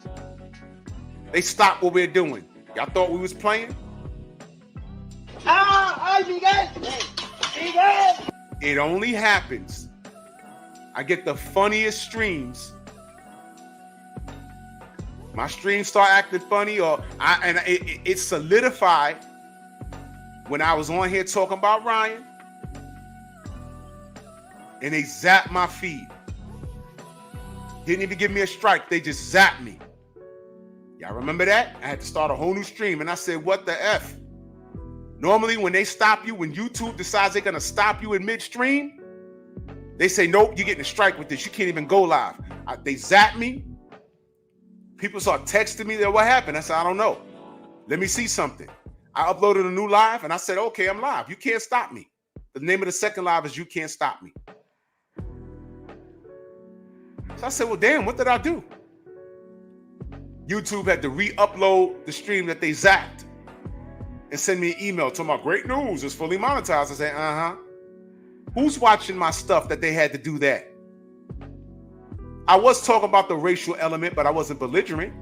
they stop what we're doing. Y'all thought we was playing? It only happens. I get the funniest streams. My streams start acting funny, it solidified when I was on here talking about Ryan, and they zapped my feed. Didn't even give me a strike. They just zapped me. Y'all remember that? I had to start a whole new stream, and I said, what the F? Normally, when they stop you, when YouTube decides they're going to stop you in midstream, they say, nope, you're getting a strike with this. You can't even go live. They zapped me. People start texting me, what happened? I said, I don't know. Let me see something. I uploaded a new live, and I said, okay, I'm live. You can't stop me. The name of the second live is You Can't Stop Me. So I said, well, damn, what did I do? YouTube had to re-upload the stream that they zapped and send me an email talking about great news, it's fully monetized. I said, Who's watching my stuff that they had to do that? I was talking about the racial element, but I wasn't belligerent.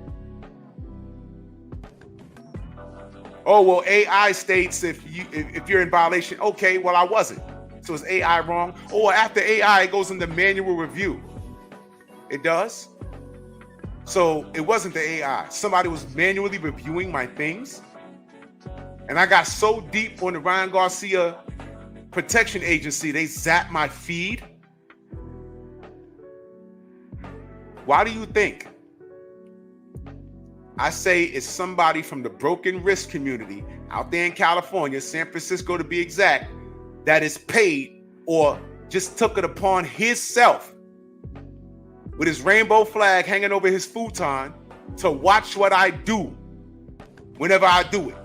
Oh, well, AI states if you're in violation. Okay, well, I wasn't. So is AI wrong? Oh, after AI, it goes into manual review. It does? So it wasn't the AI. Somebody was manually reviewing my things. And I got so deep on the Ryan Garcia Protection Agency, they zapped my feed. Why do you think? I say it's somebody from the broken wrist community out there in California, San Francisco to be exact, that is paid or just took it upon himself with his rainbow flag hanging over his futon to watch what I do whenever I do it.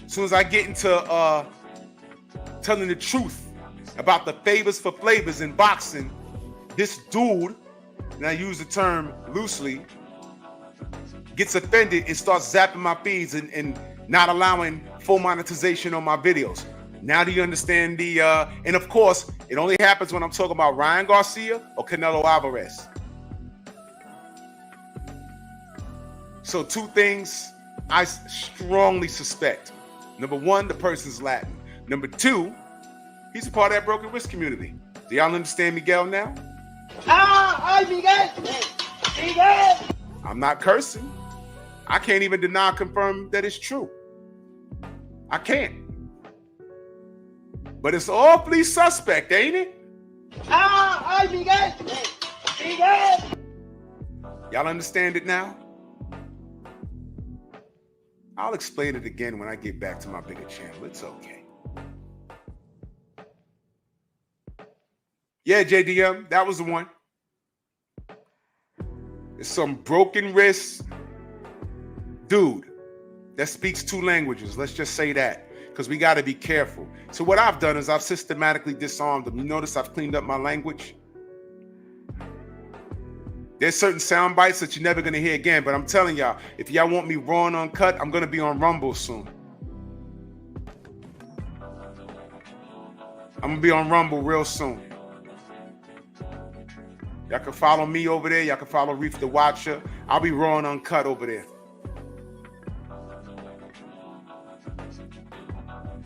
As soon as I get into telling the truth about the favors for flavors in boxing, this dude, and I use the term loosely, gets offended and starts zapping my feeds and not allowing full monetization on my videos. Now do you understand the, and of course, it only happens when I'm talking about Ryan Garcia or Canelo Alvarez. So two things I strongly suspect. Number one, the person's Latin. Number two, he's a part of that broken wrist community. Do y'all understand Miguel now? Miguel! I'm not cursing. I can't even deny or confirm that it's true. I can't. But it's awfully suspect, ain't it? Miguel! Y'all understand it now? I'll explain it again when I get back to my bigger channel. It's okay. Yeah, JDM, that was the one. It's some broken wrist dude that speaks two languages. Let's just say that, because we got to be careful. So what I've done is I've systematically disarmed them. You notice I've cleaned up my language. There's certain sound bites that you're never going to hear again, but I'm telling y'all, if y'all want me raw and uncut, I'm going to be on Rumble soon. I'm going to be on Rumble real soon. Y'all can follow me over there. Y'all can follow Reef the Watcher. I'll be raw and uncut over there.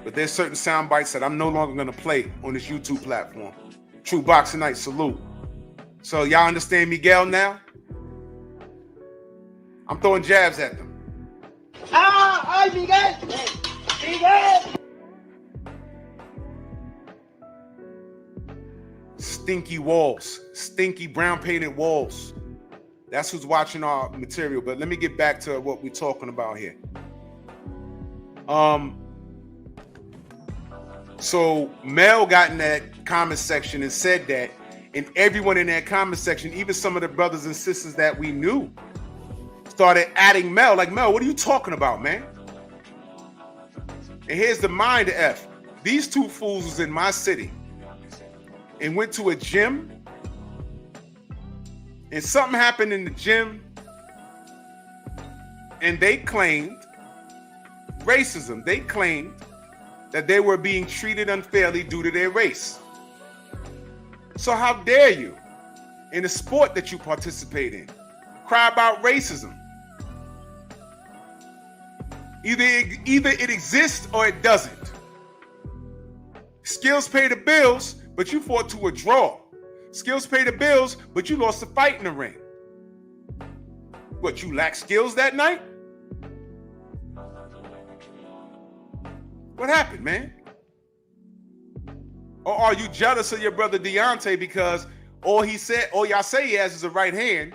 But there's certain sound bites that I'm no longer going to play on this YouTube platform. True Boxing Night, salute. So y'all understand Miguel now? I'm throwing jabs at them. Miguel! Stinky walls, stinky brown painted walls. That's who's watching our material. But let me get back to what we're talking about here. So Mel got in that comment section and said that, and everyone in that comment section, even some of the brothers and sisters that we knew, started adding Mel. Like, Mel, what are you talking about, man? And here's the mind F. These two fools was in my city and went to a gym, and something happened in the gym, and they claimed racism. They claimed that they were being treated unfairly due to their race. So how dare you, in the sport that you participate in, cry about racism? Either it exists or it doesn't. Skills pay the bills, but you fought to a draw. Skills pay the bills, but you lost a fight in the ring. What, you lack skills that night? What happened, man? Or are you jealous of your brother Deontay because all y'all say he has is a right hand,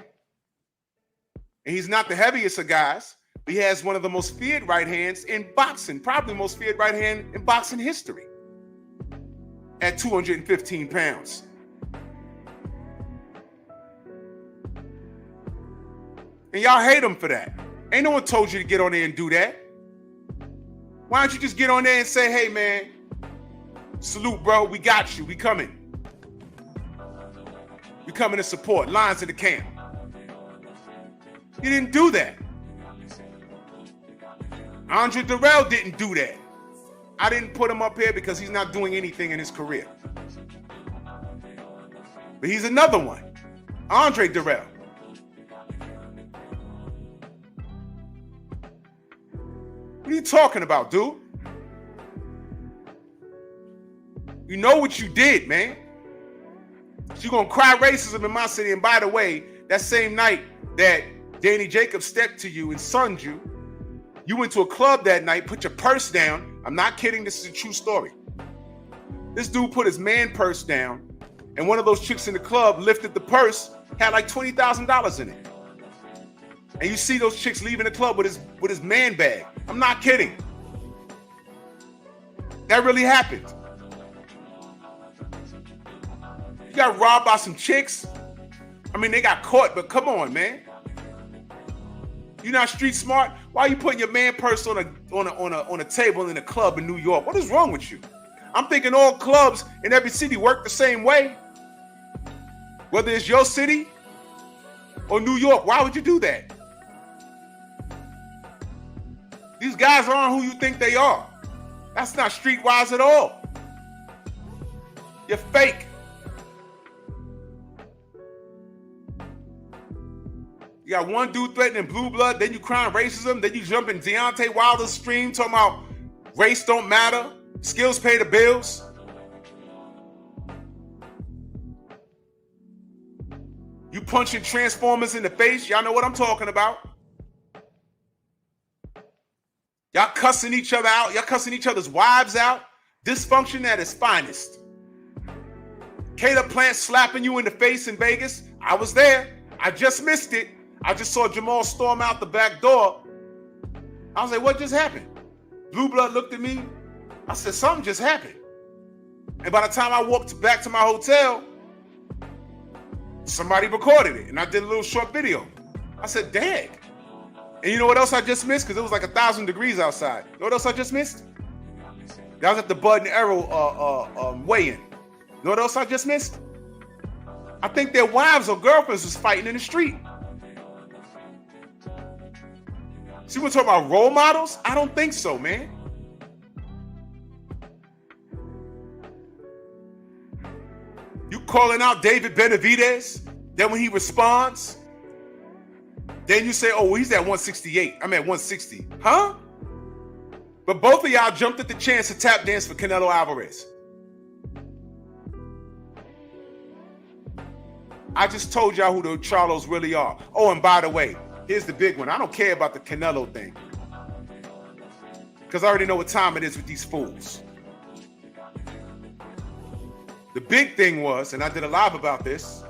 and he's not the heaviest of guys, but he has one of the most feared right hands in boxing, probably the most feared right hand in boxing history, at 215 pounds. And y'all hate him for that. Ain't no one told you to get on there and do that. Why don't you just get on there and say, hey, man, salute, bro. We got you. We coming. We coming to support. Lines in the camp. You didn't do that. Andre Durrell didn't do that. I didn't put him up here because he's not doing anything in his career. But he's another one. Andre Durrell. What are you talking about, dude? You know what you did, man. So you're going to cry racism in my city. And by the way, that same night that Danny Jacobs stepped to you and sunned you, you went to a club that night, put your purse down. I'm not kidding. This is a true story. This dude put his man purse down, and one of those chicks in the club lifted the purse, had like $20,000 in it. And you see those chicks leaving the club with his man bag. I'm not kidding. That really happened. You got robbed by some chicks. I mean, they got caught, but come on, man. You're not street smart. Why are you putting your man purse on a table in a club in New York? What is wrong with you? I'm thinking all clubs in every city work the same way. Whether it's your city or New York, why would you do that? These guys aren't who you think they are. That's not streetwise at all. You're fake. You got one dude threatening blue blood, then you crying racism, then you jump in Deontay Wilder's stream talking about race don't matter, skills pay the bills. You punching Transformers in the face, y'all know what I'm talking about. Y'all cussing each other out, y'all cussing each other's wives out. Dysfunction at its finest. Caleb Plant slapping you in the face in Vegas. I was there. I just missed it. I just saw Jamal storm out the back door. I was like, what just happened? Blue Blood looked at me. I said, something just happened. And by the time I walked back to my hotel, somebody recorded it. And I did a little short video. I said, dang. And you know what else I just missed? Because it was like 1,000 degrees outside. You know what else I just missed? That was at the Bud and Arrow weigh-in. You know what else I just missed? I think their wives or girlfriends was fighting in the street. See, we're talking about role models? I don't think so, man. You calling out David Benavidez, then when he responds, then you say, oh, well, he's at 168. I'm at 160. Huh? But both of y'all jumped at the chance to tap dance for Canelo Alvarez. I just told y'all who the Charlos really are. Oh, and by the way, here's the big one. I don't care about the Canelo thing, because I already know what time it is with these fools. The big thing was, and I did a live about this,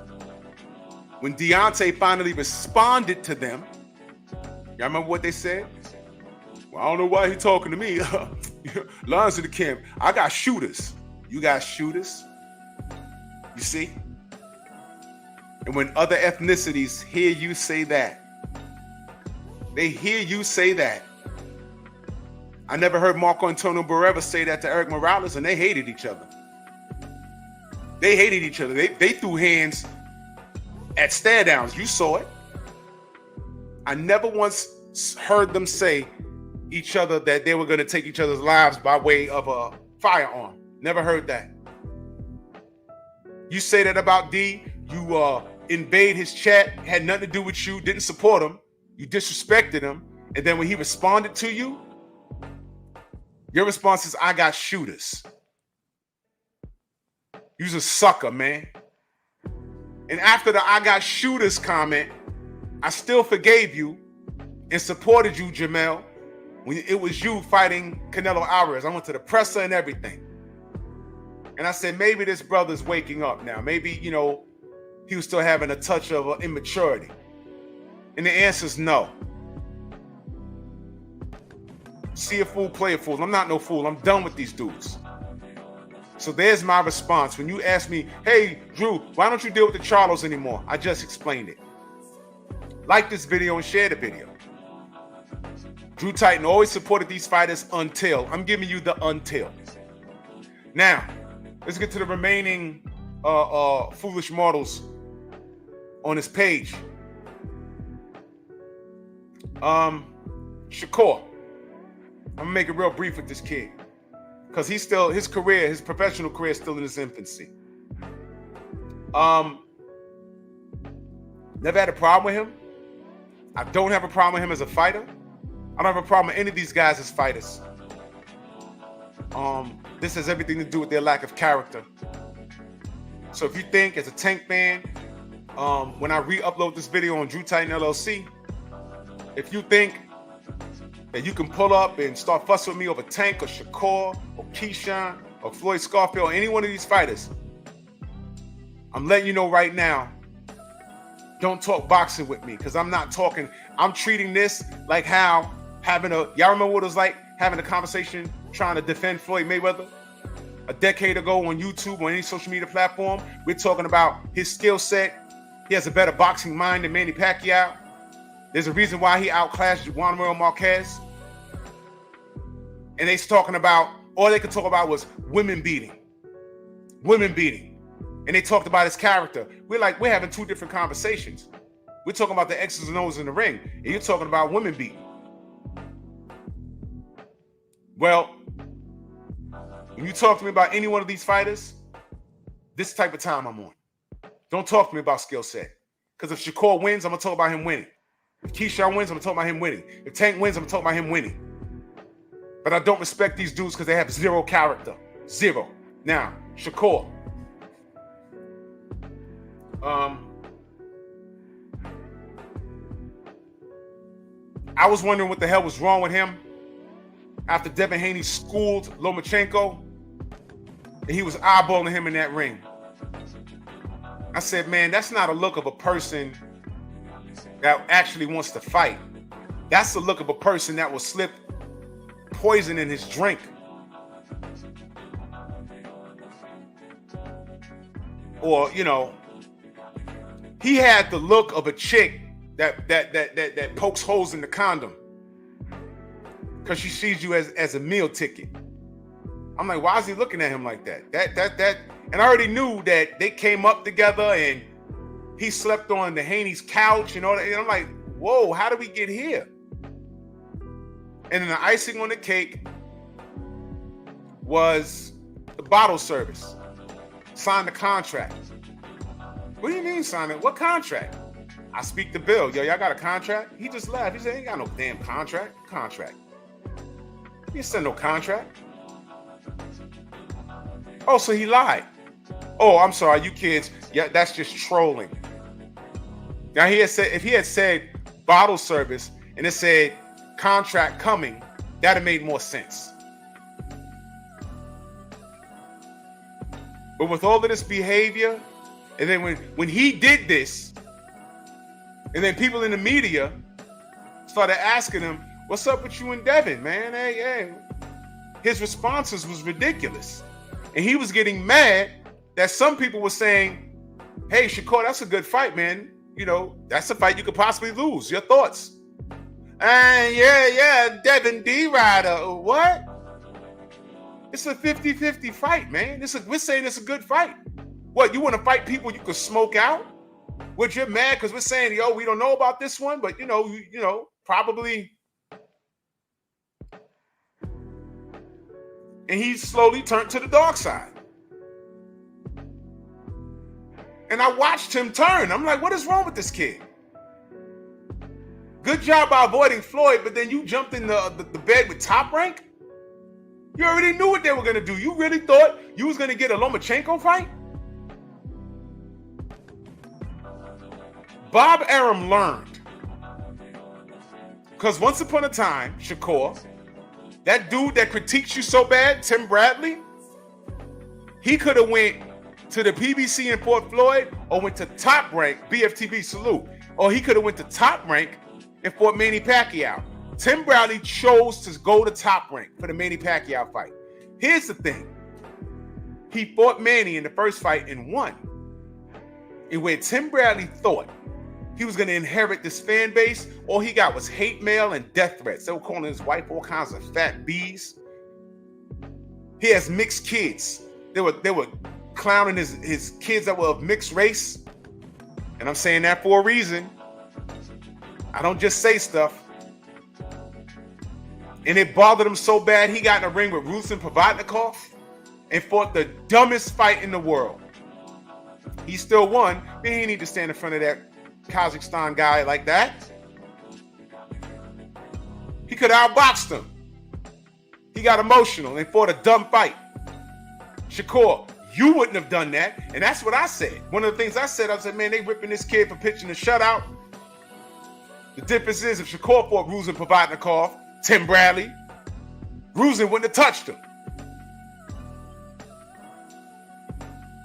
when Deontay finally responded to them, y'all remember what they said? Well, I don't know why he talking to me. Lines in the camp. I got shooters. You got shooters? You see? And when other ethnicities hear you say that, they hear you say that. I never heard Marco Antonio Barrera say that to Eric Morales, and they hated each other. They hated each other. They threw hands at stare downs. You saw it. I never once heard them say each other that they were going to take each other's lives by way of a firearm. Never heard that. You say that about D, you invade his chat, had nothing to do with you, didn't support him, you disrespected him, and then when he responded to you, your response is, I got shooters. You's a sucker, man. And after the I got shooters comment, I still forgave you and supported you, Jamel, when it was you fighting Canelo Alvarez. I went to the presser and everything. And I said, maybe this brother's waking up now. Maybe, you know, he was still having a touch of immaturity. And the answer is no. See a fool, play a fool. I'm not no fool. I'm done with these dudes. So there's my response. When you ask me, hey, Drew, why don't you deal with the Charlos anymore? I just explained it. Like this video and share the video. Drew Titan always supported these fighters until. I'm giving you the until. Now, let's get to the remaining foolish mortals on this page. Shakur. I'm gonna make it real brief with this kid. because his professional career is still in its infancy. Never had a problem with him. I don't have a problem with him as a fighter. I don't have a problem with any of these guys as fighters. This has everything to do with their lack of character. So if you think, as a Tank fan, when I re-upload this video on Drew Titan LLC, if you think that you can pull up and start fussing with me over Tank or Shakur or Keyshawn or Floyd Scarfield or any one of these fighters, I'm letting you know right now, don't talk boxing with me, because I'm not talking. I'm treating this like how y'all remember what it was like having a conversation trying to defend Floyd Mayweather a decade ago on YouTube or any social media platform? We're talking about his skill set. He has a better boxing mind than Manny Pacquiao. There's a reason why he outclassed Juan Manuel Marquez. And all they could talk about was women beating. And they talked about his character. We're having two different conversations. We're talking about the X's and O's in the ring, and you're talking about women beating. Well, when you talk to me about any one of these fighters, this type of time I'm on. Don't talk to me about skill set. Because if Shakur wins, I'm going to talk about him winning. If Keyshawn wins, I'm going to talk about him winning. If Tank wins, I'm going to talk about him winning. But I don't respect these dudes because they have zero character. Zero. Now, Shakur. I was wondering what the hell was wrong with him after Devin Haney schooled Lomachenko and he was eyeballing him in that ring. I said, man, that's not a look of a person that actually wants to fight. That's the look of a person that will slip poison in his drink. Or, he had the look of a chick that pokes holes in the condom because she sees you as a meal ticket. I'm like, why is he looking at him like that? And I already knew that they came up together and he slept on the Haney's couch and all that. And I'm like, whoa, how did we get here? And then the icing on the cake was the bottle service. Signed the contract. What do you mean sign it? What contract? I speak the bill. Yo, y'all got a contract? He just laughed. He said, ain't got no damn contract. He didn't send no contract. Oh, so he lied. Oh, I'm sorry, you kids. Yeah, that's just trolling. Now, if he had said bottle service and it said contract coming, that'd have made more sense. But with all of this behavior, and then when he did this, and then people in the media started asking him, what's up with you and Devin, man? Hey. His responses was ridiculous. And he was getting mad that some people were saying, hey, Shakur, that's a good fight, man. That's a fight you could possibly lose. Your thoughts? And yeah, Devin D. Rider. What? It's a 50-50 fight, man. We're saying it's a good fight. What, you want to fight people you could smoke out? What, you're mad because we're saying, yo, we don't know about this one, but probably. And he slowly turned to the dark side. And I watched him turn. I'm like, what is wrong with this kid? Good job by avoiding Floyd, but then you jumped in the bed with Top Rank? You already knew what they were going to do. You really thought you was going to get a Lomachenko fight? Bob Arum learned. Because once upon a time, Shakur, that dude that critiques you so bad, Tim Bradley, he could have went to the PBC in Fort Floyd or went to Top Rank, BFTB salute. Or he could have went to Top Rank and fought Manny Pacquiao. Tim Bradley chose to go to Top Rank for the Manny Pacquiao fight. Here's the thing. He fought Manny in the first fight and won. And where Tim Bradley thought he was going to inherit this fan base, all he got was hate mail and death threats. They were calling his wife all kinds of fat bees. He has mixed kids. They were clowning his kids that were of mixed race. And I'm saying that for a reason. I don't just say stuff. And it bothered him so bad, he got in a ring with Ruslan Provodnikov and fought the dumbest fight in the world. He still won. He didn't need to stand in front of that Kazakhstan guy like that. He could have outboxed him. He got emotional and fought a dumb fight. Shakur, you wouldn't have done that. And that's what I said. One of the things I said, man, they ripping this kid for pitching a shutout. The difference is if Shakur fought Ruslan Provodnikov, Tim Bradley, Ruslan wouldn't have touched him.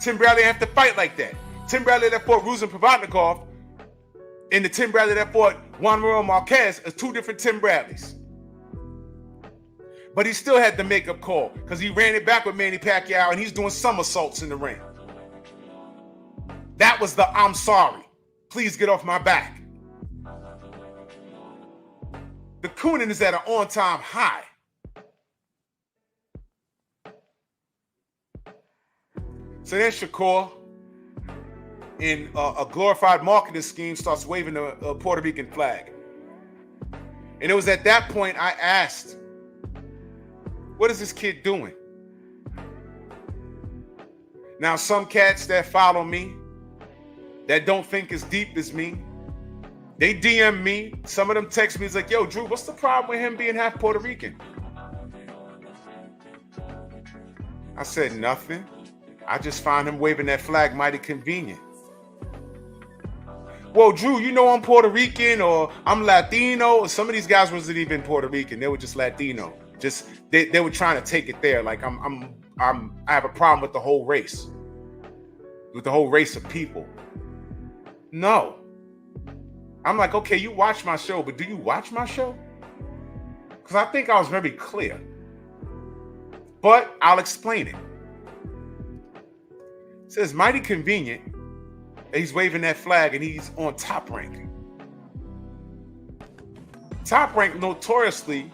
Tim Bradley have to fight like that. Tim Bradley that fought Ruslan Provodnikov and the Tim Bradley that fought Juan Manuel Marquez is two different Tim Bradleys. But he still had the makeup call because he ran it back with Manny Pacquiao and he's doing somersaults in the ring. That was the I'm sorry. Please get off my back. The Coonan is at an on-time high. So then Shakur, in a glorified marketing scheme, starts waving a Puerto Rican flag. And it was at that point I asked, what is this kid doing? Now, some cats that follow me, that don't think as deep as me, they DM me. Some of them text me, it's like, yo, Drew, what's the problem with him being half Puerto Rican? I said, nothing. I just find him waving that flag mighty convenient. Well, Drew, you know I'm Puerto Rican or I'm Latino. Some of these guys wasn't even Puerto Rican. They were just Latino. Just they were trying to take it there. Like I have a problem with the whole race. With the whole race of people. No. I'm like, okay, you watch my show, but do you watch my show? Because I think I was very clear. But I'll explain it. It says mighty convenient that he's waving that flag and he's on Top Rank. Top Rank notoriously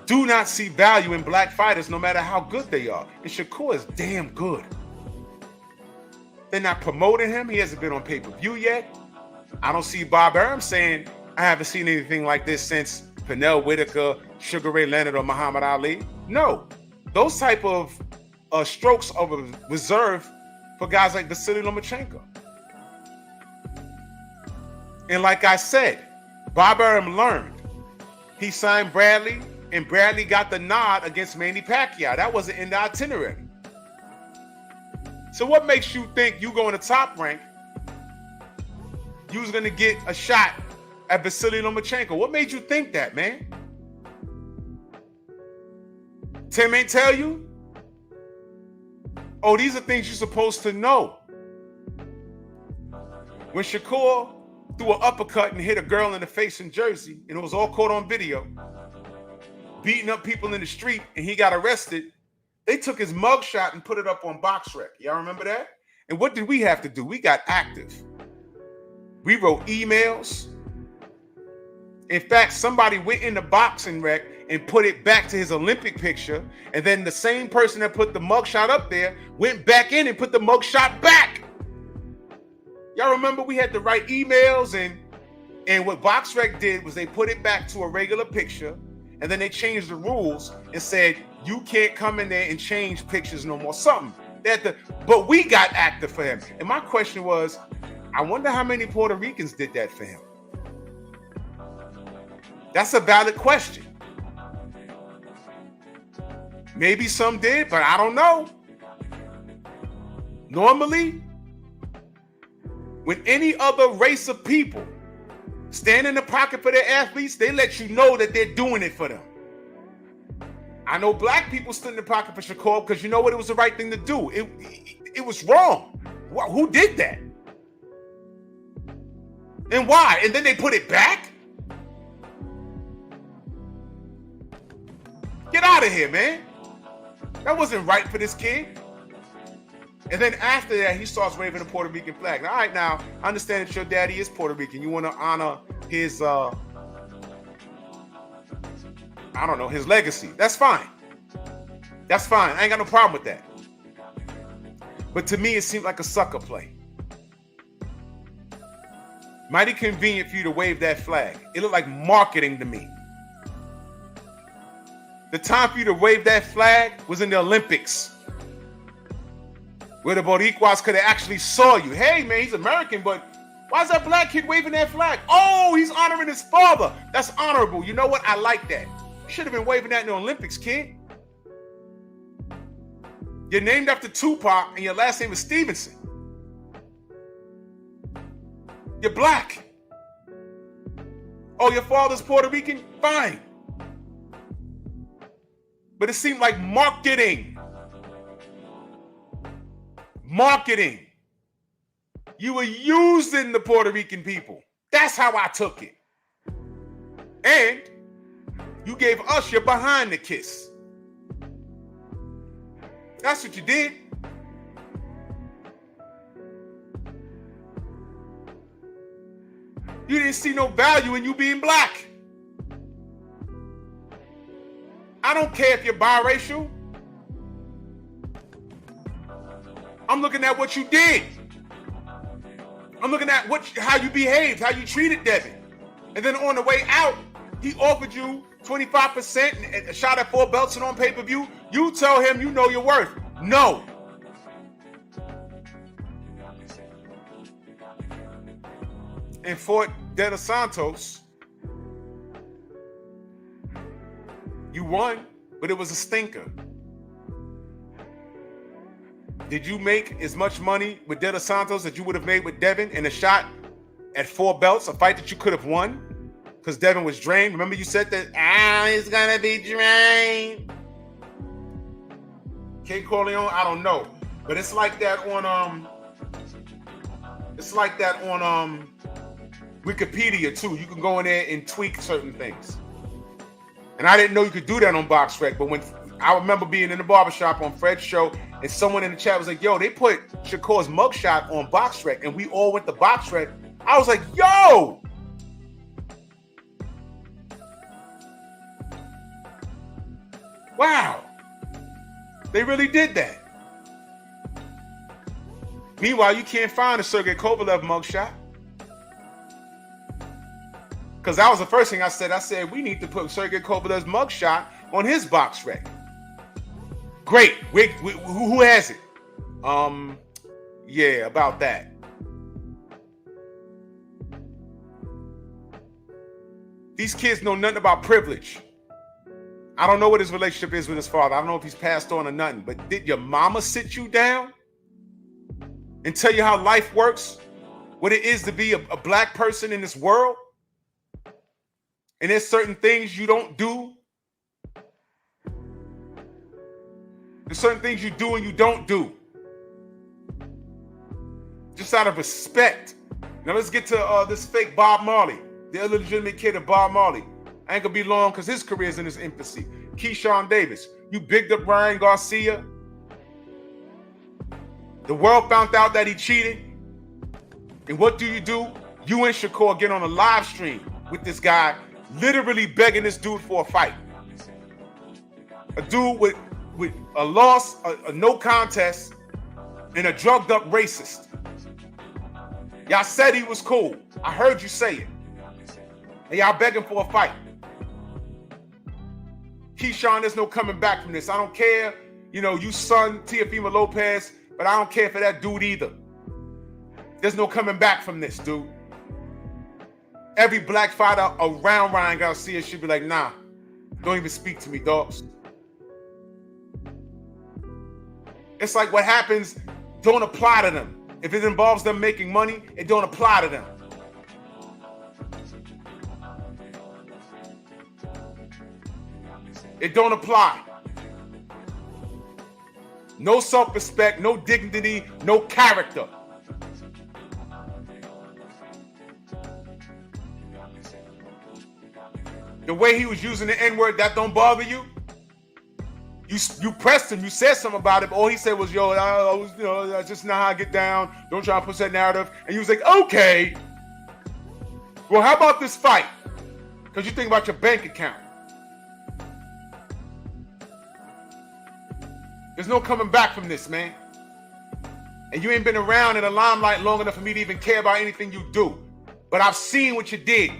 do not see value in black fighters no matter how good they are. And Shakur is damn good. They're not promoting him. He hasn't been on pay-per-view yet. I don't see Bob Arum saying, I haven't seen anything like this since Pernell Whitaker, Sugar Ray Leonard, or Muhammad Ali. No. Those type of strokes are reserved for guys like Vasily Lomachenko. And like I said, Bob Arum learned. He signed Bradley, and Bradley got the nod against Manny Pacquiao. That wasn't in the itinerary. So what makes you think you going to Top Rank, you was going to get a shot at Vasily Lomachenko? What made you think that, man? Tim ain't tell you? Oh, these are things you're supposed to know. When Shakur threw an uppercut and hit a girl in the face in Jersey, and it was all caught on video, beating up people in the street, and he got arrested, they took his mugshot and put it up on BoxRec. Y'all remember that? And what did we have to do? We got active. We wrote emails. In fact, somebody went in the boxing rec and put it back to his Olympic picture. And then the same person that put the mugshot up there went back in and put the mugshot back. Y'all remember we had to write emails, and what BoxRec did was they put it back to a regular picture, and then they changed the rules and said, you can't come in there and change pictures no more. Something. But we got active for him. And my question was, I wonder how many Puerto Ricans did that for him. That's a valid question. Maybe some did, but I don't know. Normally, when any other race of people stand in the pocket for their athletes, they let you know that they're doing it for them. I know black people stood in the pocket for Shakur because you know what? It was the right thing to do. It was wrong. Who did that? And why? And then they put it back? Get out of here, man. That wasn't right for this kid. And then after that, he starts waving the Puerto Rican flag. Now, all right, now, I understand that your daddy is Puerto Rican. You want to honor his, his legacy. That's fine. That's fine. I ain't got no problem with that. But to me, it seemed like a sucker play. Mighty convenient for you to wave that flag. It looked like marketing to me. The time for you to wave that flag was in the Olympics, where the Boricuas could have actually saw you. Hey, man, he's American, but why is that black kid waving that flag? Oh, he's honoring his father. That's honorable. You know what? I like that. You should have been waving that in the Olympics, kid. You're named after Tupac, and your last name is Stevenson. You're black. Oh, your father's Puerto Rican? Fine. But it seemed like marketing. Marketing. You were using the Puerto Rican people. That's how I took it. And you gave us your behind the kiss. That's what you did. You didn't see no value in you being black. I don't care if you're biracial. I'm looking at what you did. I'm looking at how you behaved, how you treated Devin. And then on the way out, he offered you 25% and a shot at 4 belts and on pay-per-view. You tell him you know your worth. No. And Fort De Los Santos, you won, but it was a stinker. Did you make as much money with De Los Santos that you would have made with Devin in a shot at 4 belts, a fight that you could have won? Because Devin was drained. Remember you said that, he's gonna be drained. King Corleone, I don't know. But it's like that on Wikipedia too. You can go in there and tweak certain things. And I didn't know you could do that on BoxRec, but when I remember being in the barbershop on Fred's show, and someone in the chat was like, yo, they put Shakur's mugshot on BoxRec, and we all went to BoxRec. I was like, yo! Wow. They really did that. Meanwhile, you can't find a Sergey Kovalev mugshot. Because that was the first thing I said. I said, we need to put Sergey Kovalev's mugshot on his BoxRec. Great. Who has it? Yeah, about that. These kids know nothing about privilege. I don't know what his relationship is with his father. I don't know if he's passed on or nothing. But did your mama sit you down and tell you how life works? What it is to be a black person in this world? And there's certain things you don't do. There's certain things you do and you don't do. Just out of respect. Now let's get to this fake Bob Marley, the illegitimate kid of Bob Marley. I ain't gonna be long because his career is in his infancy. Keyshawn Davis, you bigged up Ryan Garcia. The world found out that he cheated. And what do? You and Shakur get on a live stream with this guy, literally begging this dude for a fight. A dude with a loss, a no contest, and a drugged up racist. Y'all said he was cool. I heard you say it. And y'all begging for a fight. Keyshawn, there's no coming back from this. I don't care, you son Teofimo Lopez, but I don't care for that dude either. There's no coming back from this, dude. Every black fighter around Ryan Garcia should be like, nah, don't even speak to me, dogs. It's like what happens don't apply to them. If it involves them making money, it don't apply to them. It don't apply. No self-respect, no dignity, no character. The way he was using the N-word, that don't bother you? You pressed him, you said something about it, but all he said was, yo, that's just not how I get down. Don't try to push that narrative. And he was like, okay. Well, how about this fight? Because you think about your bank account. There's no coming back from this, man. And you ain't been around in the limelight long enough for me to even care about anything you do. But I've seen what you did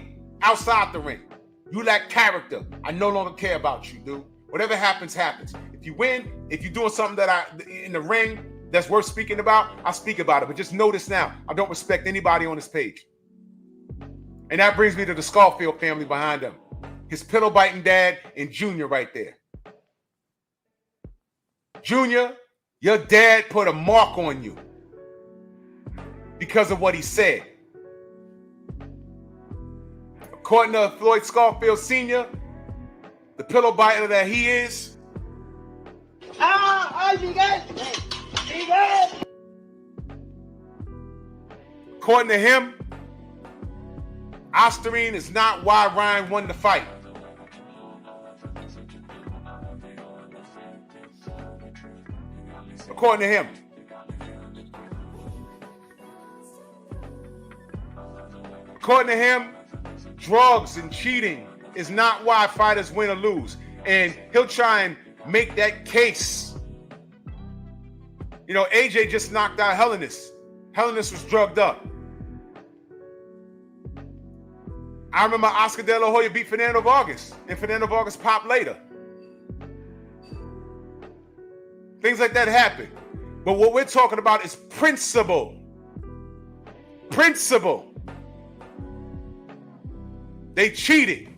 outside the ring. You lack character. I no longer care about you, dude. Whatever happens, happens. If you win, if you're doing something that in the ring that's worth speaking about, I'll speak about it. But just notice now, I don't respect anybody on this page. And that brings me to the Scarfield family behind him. His pillow-biting dad and Junior right there. Junior, your dad put a mark on you because of what he said. According to Floyd Scarfield Sr., the pillow biter that he is. According to him, Osterine is not why Ryan won the fight. According to him. According to him, drugs and cheating is not why fighters win or lose. And he'll try and make that case. You know, AJ just knocked out Helenius. Helenius was drugged up. I remember Oscar De La Hoya beat Fernando Vargas, and Fernando Vargas popped later. Things like that happen. But what we're talking about is principle. Principle. They cheated.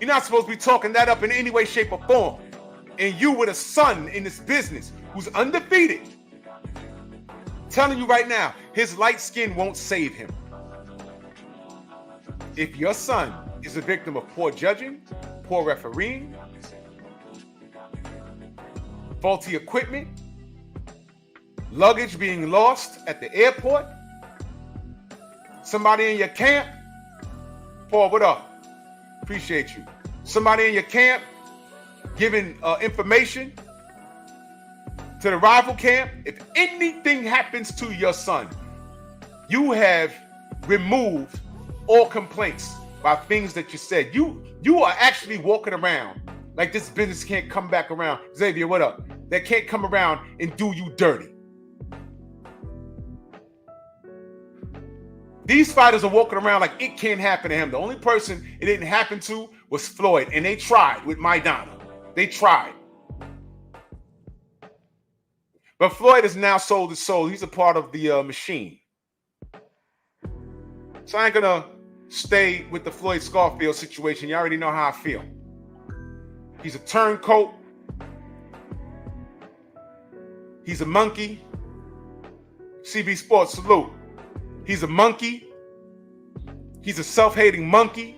You're not supposed to be talking that up in any way, shape, or form. And you with a son in this business who's undefeated. I'm telling you right now, his light skin won't save him. If your son is a victim of poor judging, poor refereeing, faulty equipment, luggage being lost at the airport, somebody in your camp, Paul, what up? Appreciate you. Somebody in your camp giving information to the rival camp. If anything happens to your son, you have removed all complaints by things that you said. You are actually walking around like this business can't come back around. Xavier, what up? That can't come around and do you dirty. These fighters are walking around like it can't happen to him. The only person it didn't happen to was Floyd, and they tried with Maidana. They tried. But Floyd has now sold his soul. He's a part of the machine. So I ain't gonna stay with the Floyd Scarfield situation. You already know how I feel. He's a turncoat. He's a monkey. CB Sports, salute. He's a monkey. He's a self-hating monkey.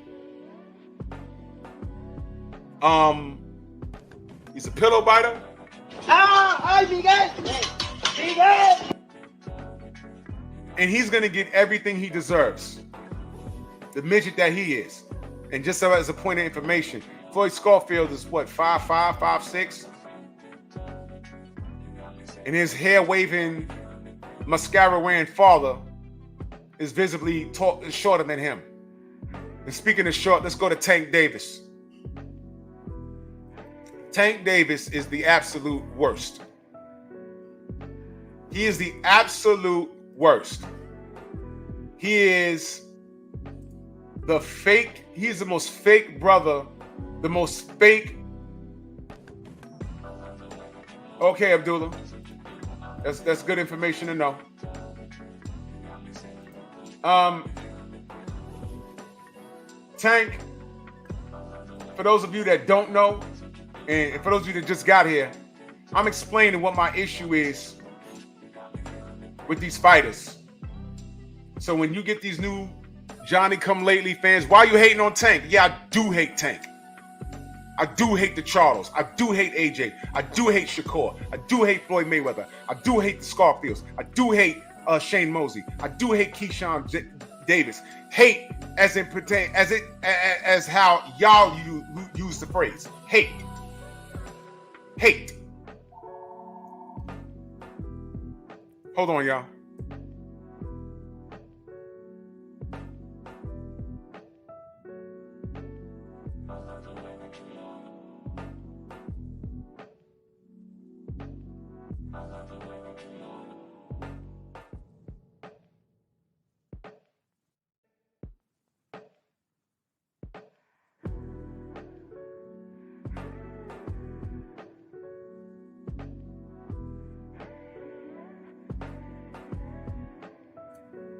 He's a pillow biter. And he's gonna get everything he deserves. The midget that he is. And just so as a point of information, Floyd Scarfield is what, 5'5", 5'6"? And his hair-waving, mascara-wearing father is visibly shorter than him. And speaking of short, let's go to Tank Davis. Tank Davis is the absolute worst. He is the absolute worst. He is the fake, he's the most fake brother, the most fake. Okay, Abdullah. That's good information to know. Tank, for those of you that don't know, and for those of you that just got here, I'm explaining what my issue is with these fighters. So when you get these new Johnny-come-lately fans, why are you hating on Tank? Yeah, I do hate Tank. I do hate the Charlos. I do hate AJ. I do hate Shakur. I do hate Floyd Mayweather. I do hate the Scarfields. I do hate Shane Mosley. I do hate Keyshawn Davis. Hate as in pertain as how y'all use the phrase. Hate. Hate. Hold on, y'all.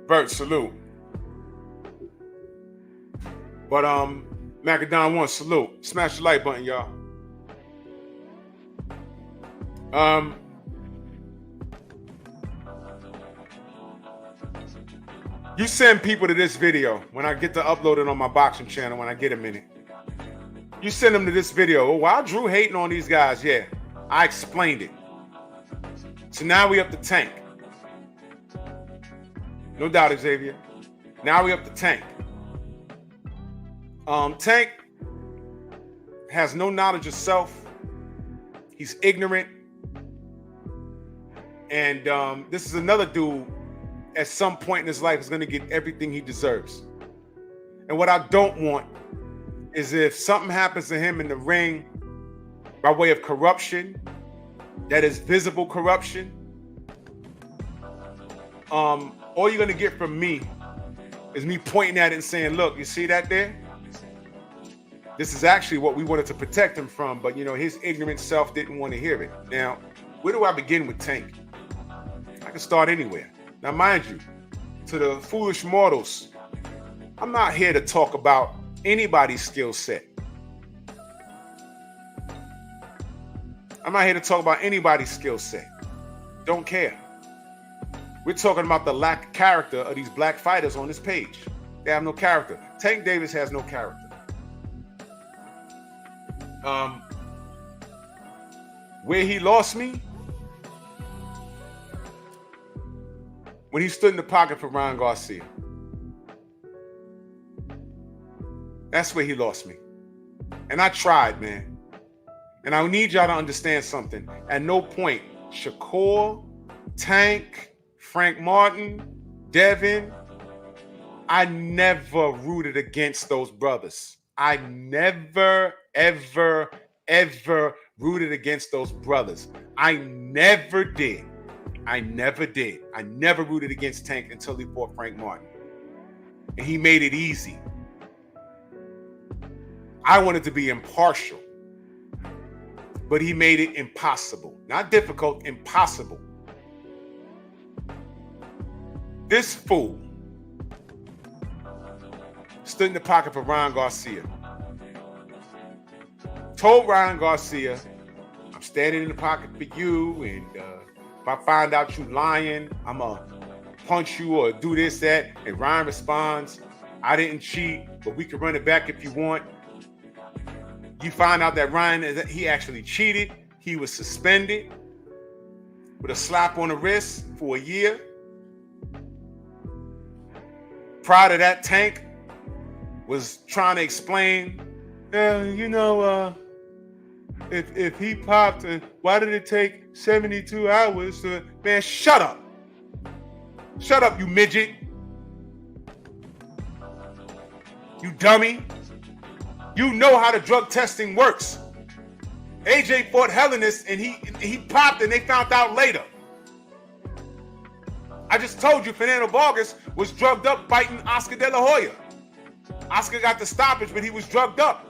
Bert, salute. But Macadon 1, salute. Smash the like button, y'all. You send people to this video when I get to upload it on my boxing channel when I get a minute. You send them to this video. Oh, why Drew hating on these guys? Yeah, I explained it. So now we up to Tank. No doubt, Xavier. Now we up to Tank. Tank has no knowledge of self. He's ignorant. And this is another dude at some point in his life is going to get everything he deserves. And what I don't want is if something happens to him in the ring by way of corruption, that is visible corruption, all you're going to get from me is me pointing at it and saying, look, you see that there? This is actually what we wanted to protect him from, but you know, his ignorant self didn't want to hear it. Now, where do I begin with Tank? I can start anywhere. Now, mind you, to the foolish mortals, I'm not here to talk about anybody's skill set. I'm not here to talk about anybody's skill set. Don't care. We're talking about the lack of character of these black fighters on this page. They have no character. Tank Davis has no character. Where he lost me, when he stood in the pocket for Ryan Garcia. That's where he lost me. And I tried, man. And I need y'all to understand something. At no point, Shakur, Tank, Frank Martin, Devin, I never rooted against those brothers. I never, ever, ever rooted against those brothers. I never did. I never did. I never rooted against Tank until he fought Frank Martin. And he made it easy. I wanted to be impartial. But he made it impossible. Not difficult, impossible. This fool stood in the pocket for Ryan Garcia. Told Ryan Garcia, I'm standing in the pocket for you, and if I find out you lying, I'm going to punch you or do this, that. And Ryan responds, I didn't cheat, but we can run it back if you want. You find out that Ryan, he actually cheated. He was suspended with a slap on the wrist for a year. Prior to that, Tank was trying to explain, if he popped, why did it take 72 hours to, man, shut up. Shut up, you midget. You dummy. You know how the drug testing works. AJ fought Hellenist and he popped and they found out later. I just told you Fernando Vargas was drugged up fighting Oscar De La Hoya. Oscar got the stoppage, but he was drugged up.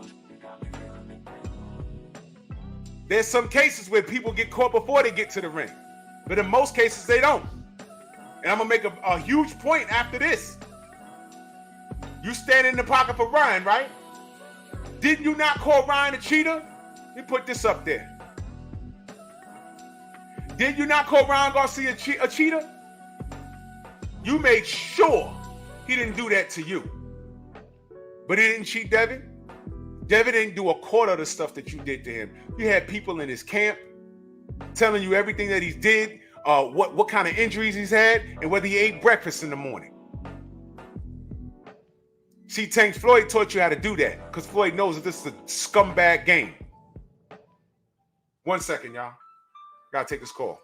There's some cases where people get caught before they get to the ring. But in most cases, they don't. And I'm going to make a huge point after this. You stand in the pocket for Ryan, right? Did you not call Ryan a cheater? Let me put this up there. Did you not call Ryan Garcia a cheater? You made sure he didn't do that to you. But he didn't cheat Devin. Devin didn't do a quarter of the stuff that you did to him. You had people in his camp telling you everything that he did, what kind of injuries he's had, and whether he ate breakfast in the morning. See, Tank, Floyd taught you how to do that because Floyd knows that this is a scumbag game. 1 second, y'all. Gotta take this call.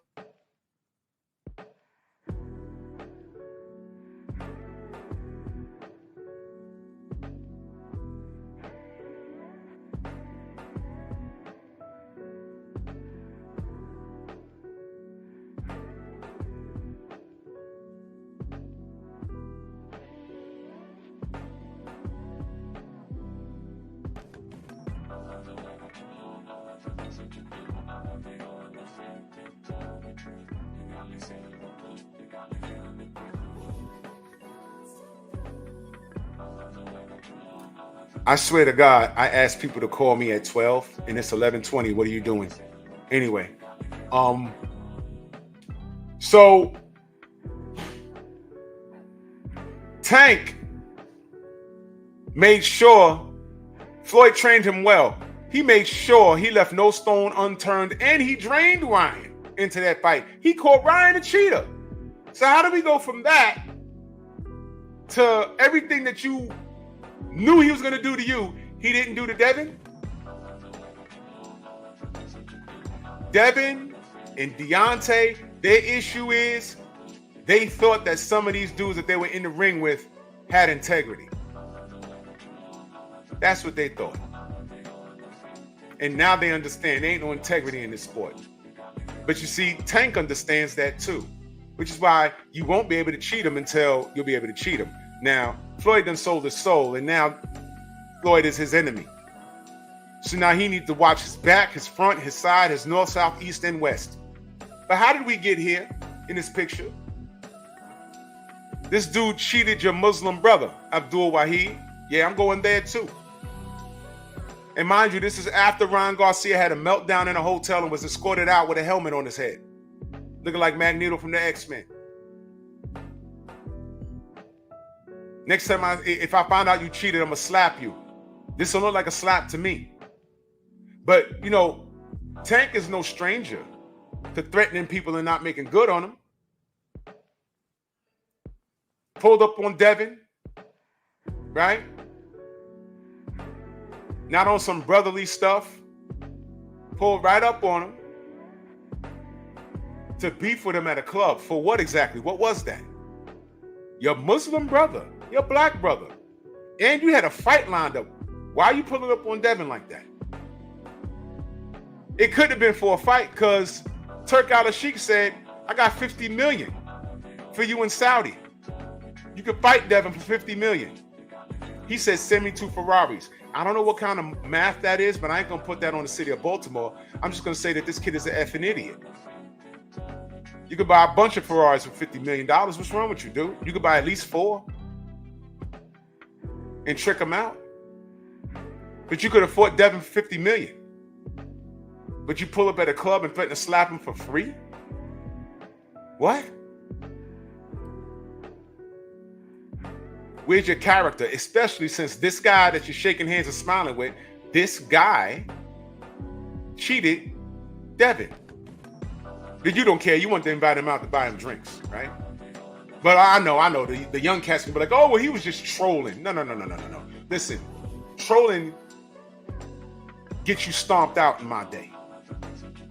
I swear to God, I asked people to call me at 12 and it's 11:20. What are you doing? Anyway, so Tank made sure Floyd trained him well. He made sure he left no stone unturned, and he drained Ryan into that fight. He called Ryan a cheater. So how do we go from that to everything that you knew he was going to do to you, he didn't do to Devin? Devin and Deontay, their issue is they thought that some of these dudes that they were in the ring with had integrity. That's what they thought. And now they understand there ain't no integrity in this sport. But you see, Tank understands that too, which is why you won't be able to cheat him until you'll be able to cheat him. Now, Floyd done sold his soul, and now Floyd is his enemy. So now he needs to watch his back, his front, his side, his north, south, east, and west. But how did we get here in this picture? This dude cheated your Muslim brother, Abdul Wahid. Yeah, I'm going there too. And mind you, this is after Ryan Garcia had a meltdown in a hotel and was escorted out with a helmet on his head, looking like Magneto from the X-Men. Next time, if I find out you cheated, I'm going to slap you. This will look like a slap to me. But, you know, Tank is no stranger to threatening people and not making good on them. Pulled up on Devin, right? Not on some brotherly stuff. Pulled right up on him to beef with him at a club. For what exactly? What was that? Your Muslim brother, your black brother. And you had a fight lined up. Why are you pulling up on Devin like that? It could have been for a fight because Turk Al-Sheikh said, I got 50 million for you in Saudi. You could fight Devin for 50 million. He said, send me 2 Ferraris. I don't know what kind of math that is, but I ain't going to put that on the city of Baltimore. I'm just going to say that this kid is an effing idiot. You could buy a bunch of Ferraris for $50 million. What's wrong with you, dude? You could buy at least 4 and trick him out. But you could have fought Devin for $50 million. But you pull up at a club and threaten to slap him for free? What? Where's your character? Especially since this guy that you're shaking hands and smiling with, this guy cheated Devin. But you don't care. You want to invite him out to buy him drinks, right? But I know. The young cats can be like, oh, well, he was just trolling. No. Listen, trolling gets you stomped out in my day.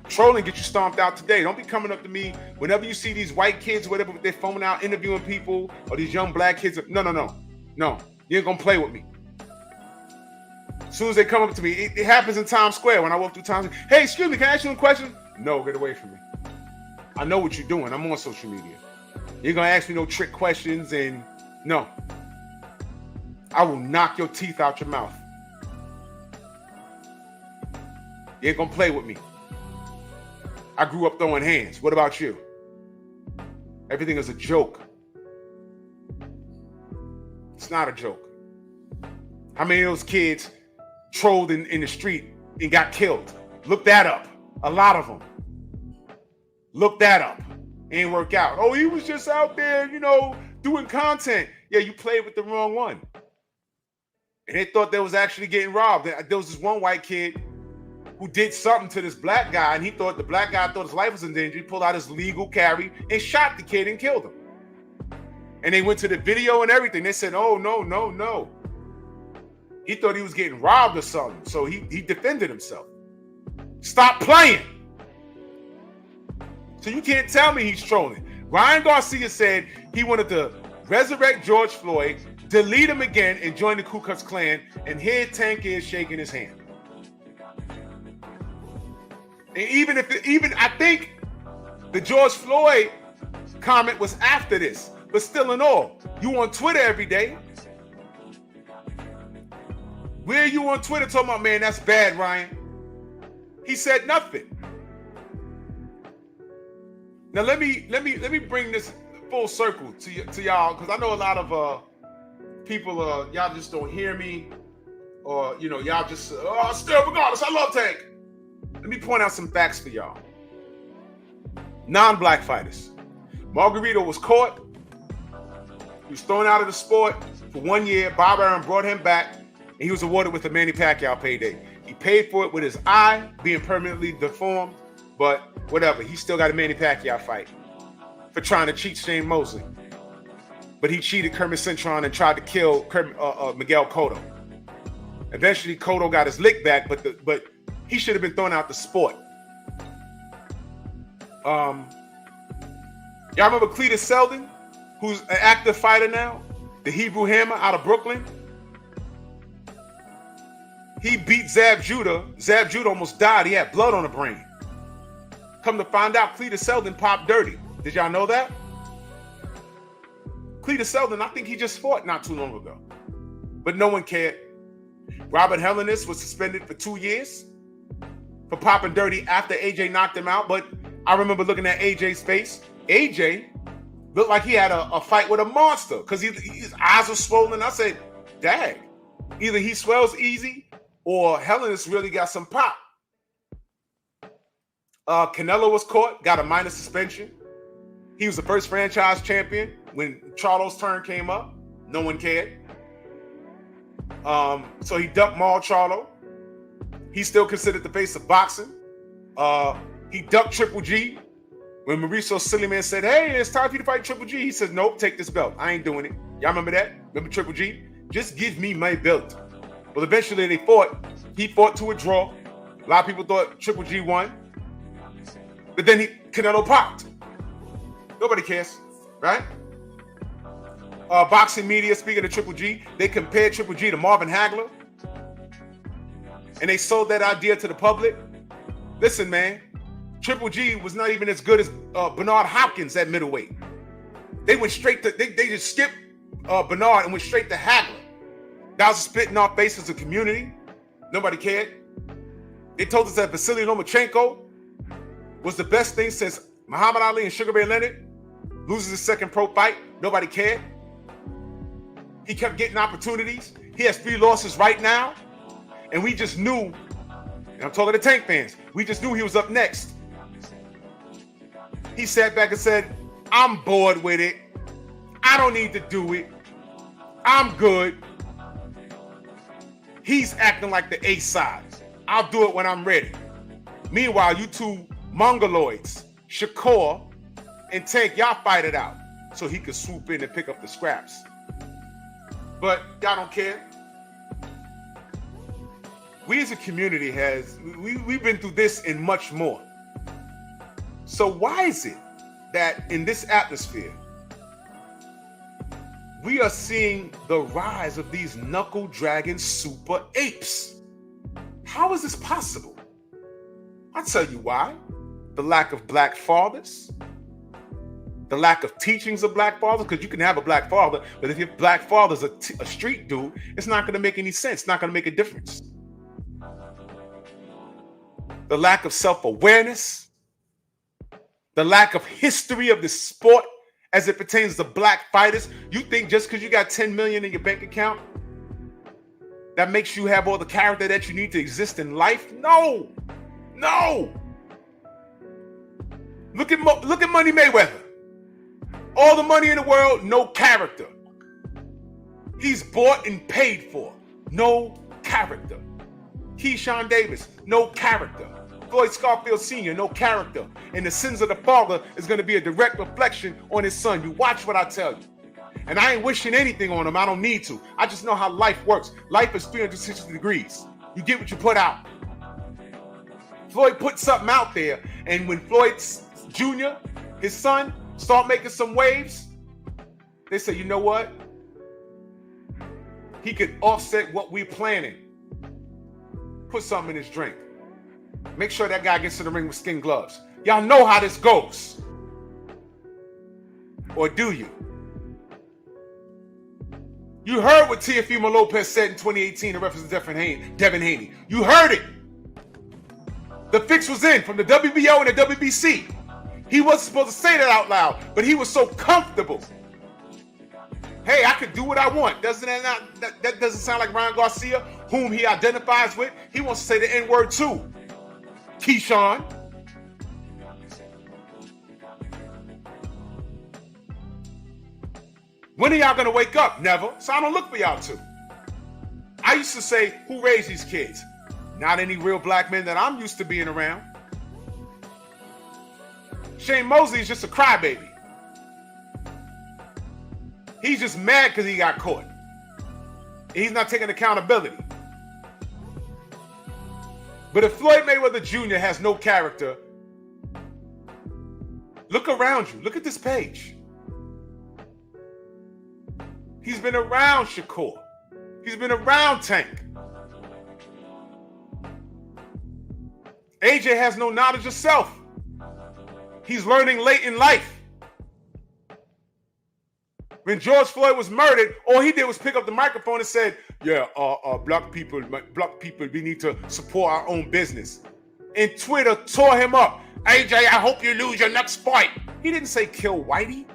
Trolling gets you stomped out today. Don't be coming up to me whenever you see these white kids, whatever, they're phoning out, interviewing people, or these young black kids. No. You ain't gonna play with me. As soon as they come up to me, it happens in Times Square when I walk through Times Square. Hey, excuse me, can I ask you a question? No, get away from me. I know what you're doing. I'm on social media. You're gonna ask me no trick questions, and no. I will knock your teeth out your mouth. You ain't gonna play with me. I grew up throwing hands. What about you? Everything is a joke. It's not a joke. How many of those kids trolled in the street and got killed? Look that up. A lot of them. Look that up. Ain't work out. Oh, he was just out there, doing content. Yeah, you played with the wrong one. And they thought they was actually getting robbed. There was this one white kid who did something to this black guy, and the black guy thought his life was in danger. He pulled out his legal carry and shot the kid and killed him. And they went to the video and everything. They said, oh, no. He thought he was getting robbed or something, so he defended himself. Stop playing. So you can't tell me he's trolling. Ryan Garcia said he wanted to resurrect George Floyd, delete him again, and join the Ku Klux Klan, and here Tank is shaking his hand. And even I think the George Floyd comment was after this, but still in all, you on Twitter every day. Where are you on Twitter talking about, man, that's bad, Ryan? He said nothing. Now let me bring this full circle to y'all, because I know a lot of people y'all just don't hear me, or y'all just still regardless. I love Tank. Let me point out some facts for y'all. Non-black fighters. Margarito was caught. He was thrown out of the sport for 1 year. Bob Arum brought him back, and he was awarded with a Manny Pacquiao payday. He paid for it with his eye being permanently deformed, but whatever. He still got a Manny Pacquiao fight for trying to cheat Shane Mosley. But he cheated Kermit Cintron and tried to kill Miguel Cotto. Eventually, Cotto got his lick back, but he should have been thrown out the sport. Y'all remember Cletus Selden, who's an active fighter now? The Hebrew Hammer out of Brooklyn? He beat Zab Judah. Zab Judah almost died. He had blood on the brain. Come to find out, Cletus Selden popped dirty. Did y'all know that? Cletus Selden, I think he just fought not too long ago. But no one cared. Robert Helenius was suspended for 2 years for popping dirty after AJ knocked him out. But I remember looking at AJ's face. AJ looked like he had a fight with a monster because his eyes were swollen. I said, dang, either he swells easy or Helenius really got some pop. Canelo was caught, got a minor suspension. He was the first franchise champion when Charlo's turn came up. No one cared. So he ducked Maul Charlo. He's still considered the face of boxing. He ducked Triple G. When Mauricio Sillyman said, hey, it's time for you to fight Triple G, he said, nope, take this belt. I ain't doing it. Y'all remember that? Remember Triple G? Just give me my belt. Well, eventually they fought. He fought to a draw. A lot of people thought Triple G won. But then Canelo popped. Nobody cares, right? Boxing media, speaking of Triple G, they compared Triple G to Marvin Hagler. And they sold that idea to the public. Listen, man, Triple G was not even as good as Bernard Hopkins at middleweight. They went straight to, they just skipped Bernard and went straight to Hagler. That was spitting off faces of community. Nobody cared. They told us that Vasily Lomachenko was the best thing since Muhammad Ali and Sugar Ray Leonard loses his second pro fight. Nobody cared. He kept getting opportunities. He has 3 losses right now. And we just knew, and I'm talking to Tank fans, we just knew he was up next. He sat back and said, I'm bored with it. I don't need to do it. I'm good. He's acting like the A-side. I'll do it when I'm ready. Meanwhile, you two mongoloids, Shakur and Tank, y'all fight it out so he could swoop in and pick up the scraps. But y'all don't care. We as a community we've been through this and much more. So why is it that in this atmosphere, we are seeing the rise of these knuckle-dragging super apes? How is this possible? I'll tell you why. The lack of black fathers, the lack of teachings of black fathers, because you can have a black father, but if your black father's a street dude, it's not going to make any sense. It's not going to make a difference. The lack of self-awareness, the lack of history of the sport as it pertains to black fighters. You think just because you got 10 million in your bank account, that makes you have all the character that you need to exist in life? No. Look at Money Mayweather. All the money in the world, no character. He's bought and paid for. No character. Keyshawn Davis, no character. Floyd Scarfield Sr., no character. And the sins of the father is going to be a direct reflection on his son. You watch what I tell you. And I ain't wishing anything on him. I don't need to. I just know how life works. Life is 360 degrees. You get what you put out. Floyd put something out there. And when Floyd Jr., his son, start making some waves, they say, you know what? He could offset what we're planning. Put something in his drink. Make sure that guy gets to the ring with skin gloves. Y'all know how this goes. Or do you? You heard what Teofimo Lopez said in 2018 in reference to Devin Haney. You heard it. The fix was in from the WBO and the WBC. He wasn't supposed to say that out loud, but he was so comfortable. Hey, I could do what I want. That doesn't sound like Ryan Garcia, whom he identifies with, he wants to say the N-word too. Keyshawn. When are y'all gonna wake up? Never. So I don't look for y'all to. I used to say, who raised these kids? Not any real black men that I'm used to being around. Shane Mosley is just a crybaby. He's just mad because he got caught. And he's not taking accountability. But if Floyd Mayweather Jr. has no character, look around you. Look at this page. He's been around Shakur. He's been around Tank. AJ has no knowledge of self. He's learning late in life. When George Floyd was murdered, all he did was pick up the microphone and said, yeah, black people, we need to support our own business. And Twitter tore him up. AJ, I hope you lose your next fight. He didn't say kill Whitey.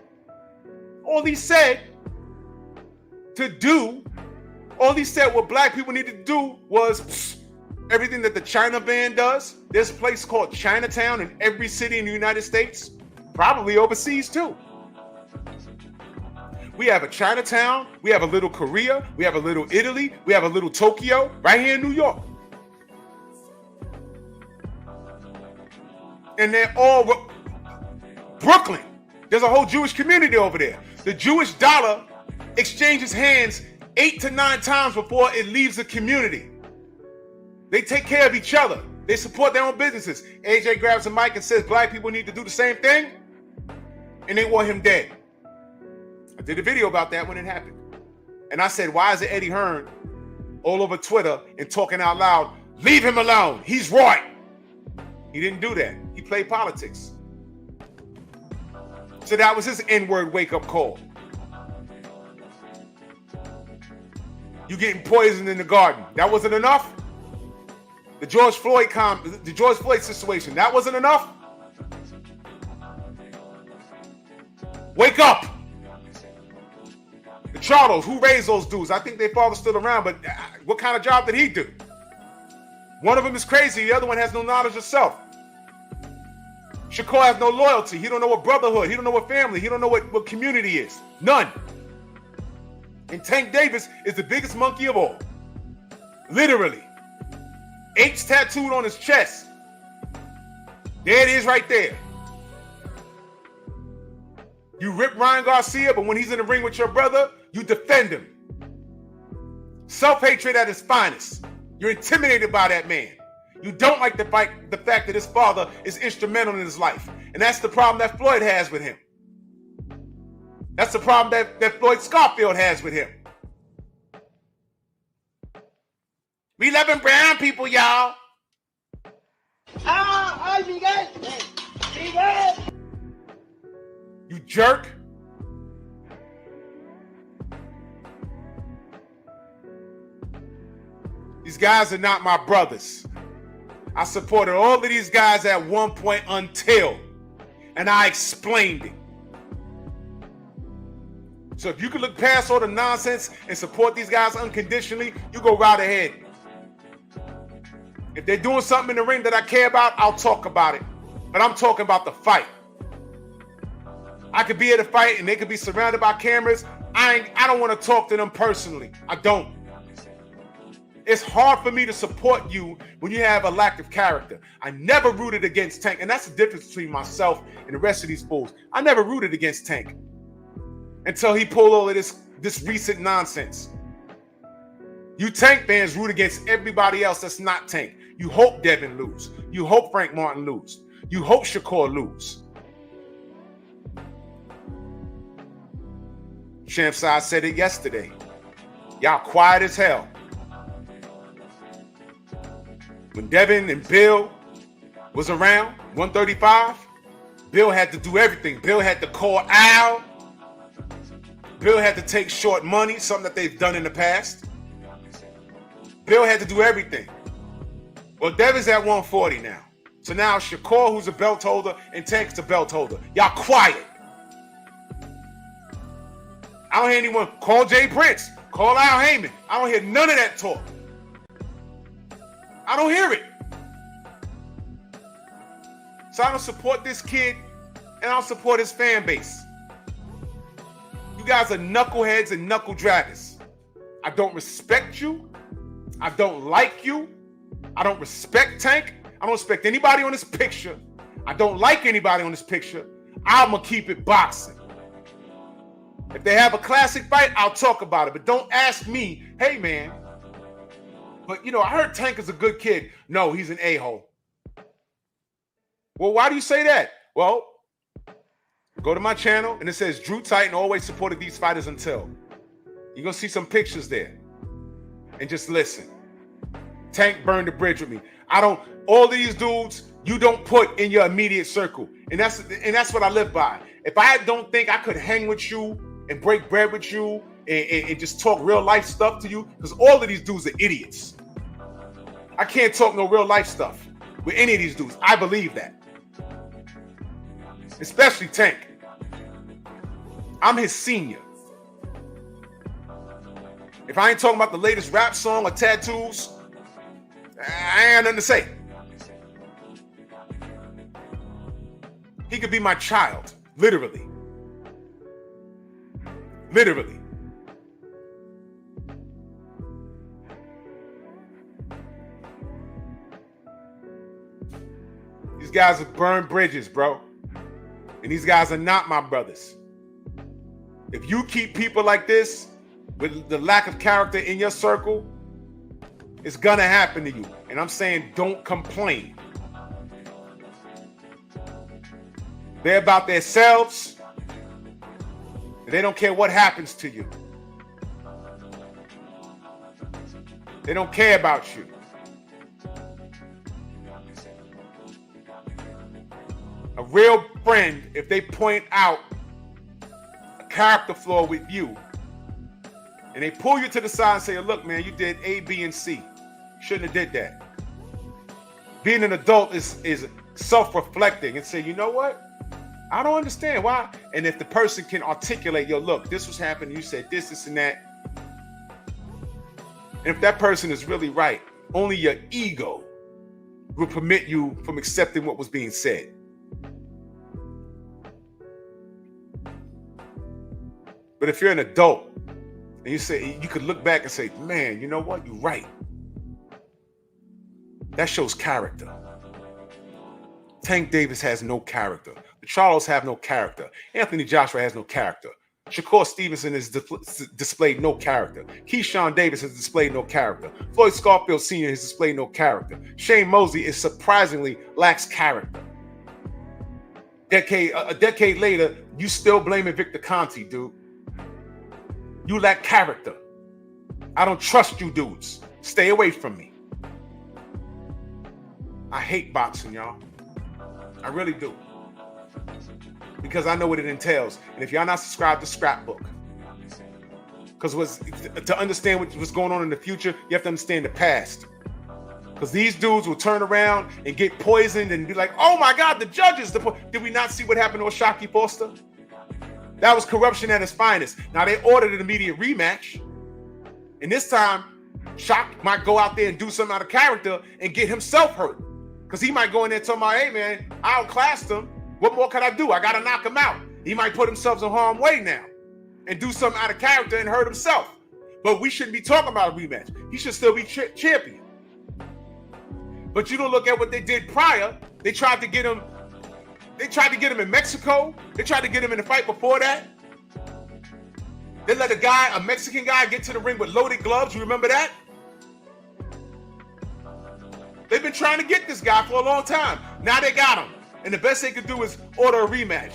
All he said what black people need to do was everything that the China ban does. There's a place called Chinatown in every city in the United States, probably overseas too. We have a Chinatown, we have a little Korea, we have a little Italy, we have a little Tokyo, right here in New York. And they're all Brooklyn. There's a whole Jewish community over there. The Jewish dollar exchanges hands 8 to 9 times before it leaves the community. They take care of each other. They support their own businesses. AJ grabs a mic and says black people need to do the same thing, and they want him dead. I did a video about that when it happened. And I said, why is it Eddie Hearn all over Twitter and talking out loud, leave him alone, he's right. He didn't do that. He played politics. So that was his N-word wake-up call. You getting poisoned in the garden. That wasn't enough? The George Floyd situation, that wasn't enough? Wake up! The Charlos, who raised those dudes? I think their father's still around, but what kind of job did he do? One of them is crazy, the other one has no knowledge of self. Shakur has no loyalty. He don't know what brotherhood, he don't know what family, he don't know what community is. None. And Tank Davis is the biggest monkey of all. Literally. H tattooed on his chest. There it is right there. You rip Ryan Garcia, but when he's in the ring with your brother, you defend him. Self-hatred at its finest. You're intimidated by that man. You don't like the fact that his father is instrumental in his life. And that's the problem that Floyd has with him. That's the problem that Floyd Scarfield has with him. We loving brown people, y'all. Miguel. You jerk. These guys are not my brothers. I supported all of these guys at one point and I explained it. So if you can look past all the nonsense and support these guys unconditionally, you go right ahead. If they're doing something in the ring that I care about, I'll talk about it. But I'm talking about the fight. I could be at a fight and they could be surrounded by cameras. I don't want to talk to them personally. I don't. It's hard for me to support you when you have a lack of character. I never rooted against Tank, and that's the difference between myself and the rest of these fools. I never rooted against Tank until he pulled all of this recent nonsense. You Tank fans root against everybody else that's not Tank. You hope Devin lose. You hope Frank Martin lose. You hope Shakur lose. Shamsai said it yesterday. Y'all quiet as hell. When Devin and Bill was around, 135, Bill had to do everything. Bill had to call Al. Bill had to take short money, something that they've done in the past. Bill had to do everything. Well, Devin's at 140 now. So now Shakur, who's a belt holder, and Tank's a belt holder. Y'all quiet. I don't hear anyone call Jay Prince, call Al Heyman. I don't hear none of that talk. I don't hear it. So I don't support this kid, and I don't support his fan base. You guys are knuckleheads and knuckle draggers. I don't respect you. I don't like you. I don't respect Tank. I don't respect anybody on this picture. I don't like anybody on this picture. I'm going to keep it boxing. If they have a classic fight, I'll talk about it. But don't ask me, hey, man, but, I heard Tank is a good kid. No, he's an a-hole. Well, why do you say that? Well, go to my channel, and it says Drew Titan always supported these fighters until. You're going to see some pictures there. And just listen. Tank burned the bridge with me. All these dudes, you don't put in your immediate circle. And that's what I live by. If I don't think I could hang with you and break bread with you and just talk real life stuff to you, because all of these dudes are idiots. I can't talk no real life stuff with any of these dudes. I believe that. Especially Tank. I'm his senior. If I ain't talking about the latest rap song or tattoos, I ain't nothing to say. He could be my child, literally. Literally. These guys have burned bridges, bro. And these guys are not my brothers. If you keep people like this with the lack of character in your circle, it's gonna happen to you. And I'm saying don't complain. They're about themselves. And they don't care what happens to you. They don't care about you. A real friend, if they point out a character flaw with you, and they pull you to the side and say, look, man, you did A, B, and C. Shouldn't have did that. Being an adult is self-reflecting and say, you know what? I don't understand why. And if the person can articulate, look, this was happening, you said this, and that. And if that person is really right, only your ego will permit you from accepting what was being said. But if you're an adult and you could look back and say, man, you know what? You're right. That shows character. Tank Davis has no character. The Charlos have no character. Anthony Joshua has no character. Shakur Stevenson has displayed no character. Keyshawn Davis has displayed no character. Floyd Scarfield Sr. has displayed no character. Shane Mosley is surprisingly lacks character. A decade later, you still blaming Victor Conte, dude. You lack character. I don't trust you dudes. Stay away from me. I hate boxing, y'all. I really do. Because I know what it entails. And if y'all not subscribed to Scrapbook, because to understand what's going on in the future, you have to understand the past. Because these dudes will turn around and get poisoned and be like, oh my God, the judges. Did we not see what happened to O'Shaquie Foster? That was corruption at its finest. Now they ordered an immediate rematch. And this time, Shaq might go out there and do something out of character and get himself hurt. Because he might go in there talking about, hey man, I outclassed him. What more can I do? I got to knock him out. He might put himself in harm's way now and do something out of character and hurt himself. But we shouldn't be talking about a rematch. He should still be champion. But you don't look at what they did prior. They tried to get him. They tried to get him in Mexico. They tried to get him in the fight before that. They let a Mexican guy, get to the ring with loaded gloves. You remember that? They've been trying to get this guy for a long time. Now they got him. And the best they could do is order a rematch.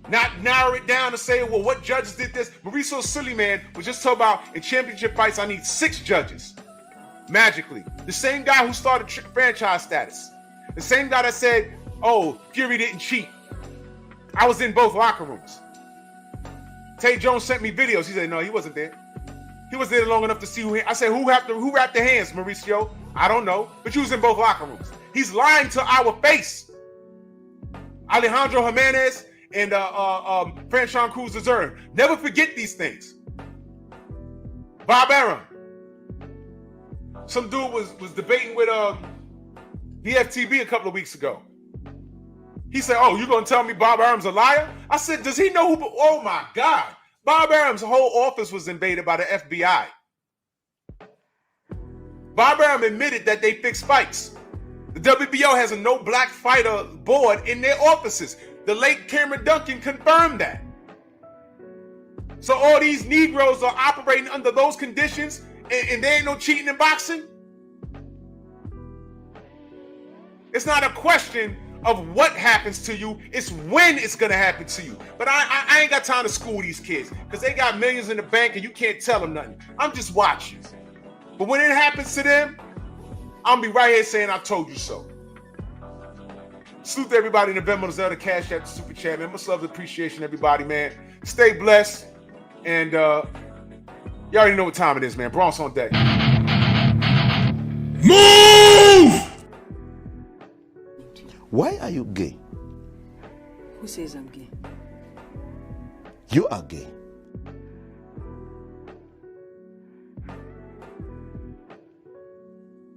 Not narrow it down to say, well, what judges did this? Mauricio Suleiman was just talking about in championship fights, I need 6 judges. Magically. The same guy who started franchise status. The same guy that said, oh, Fury didn't cheat. I was in both locker rooms. Tay Jones sent me videos. He said, no, he wasn't there. He was there long enough to see who. I said, who wrapped their hands, Mauricio? I don't know. But you was in both locker rooms. He's lying to our face. Alejandro Jimenez and Franchon Cruz deserve. Never forget these things. Bob Arum. some dude was debating with the FTB a couple of weeks ago. He said, "Oh, you gonna tell me Bob Arum's a liar?" I said, "Does he know who?" Oh my God, Bob Arum's whole office was invaded by the FBI. Bob Arum admitted that they fix fights. The WBO has a no black fighter board in their offices. The late Cameron Duncan confirmed that. So all these Negroes are operating under those conditions, and there ain't no cheating in boxing? It's not a question of what happens to you, it's when it's gonna happen to you. But I ain't got time to school these kids, because they got millions in the bank and you can't tell them nothing. I'm just watching. But when it happens to them, I'm gonna be right here saying I told you so. Salute to everybody in the Venmo, the Cash App, the Super Chat, man. Much love and appreciation, everybody, man. Stay blessed. And you already know what time it is, man. Bronx on deck. Move! Why are you gay? Who says I'm gay? You are gay.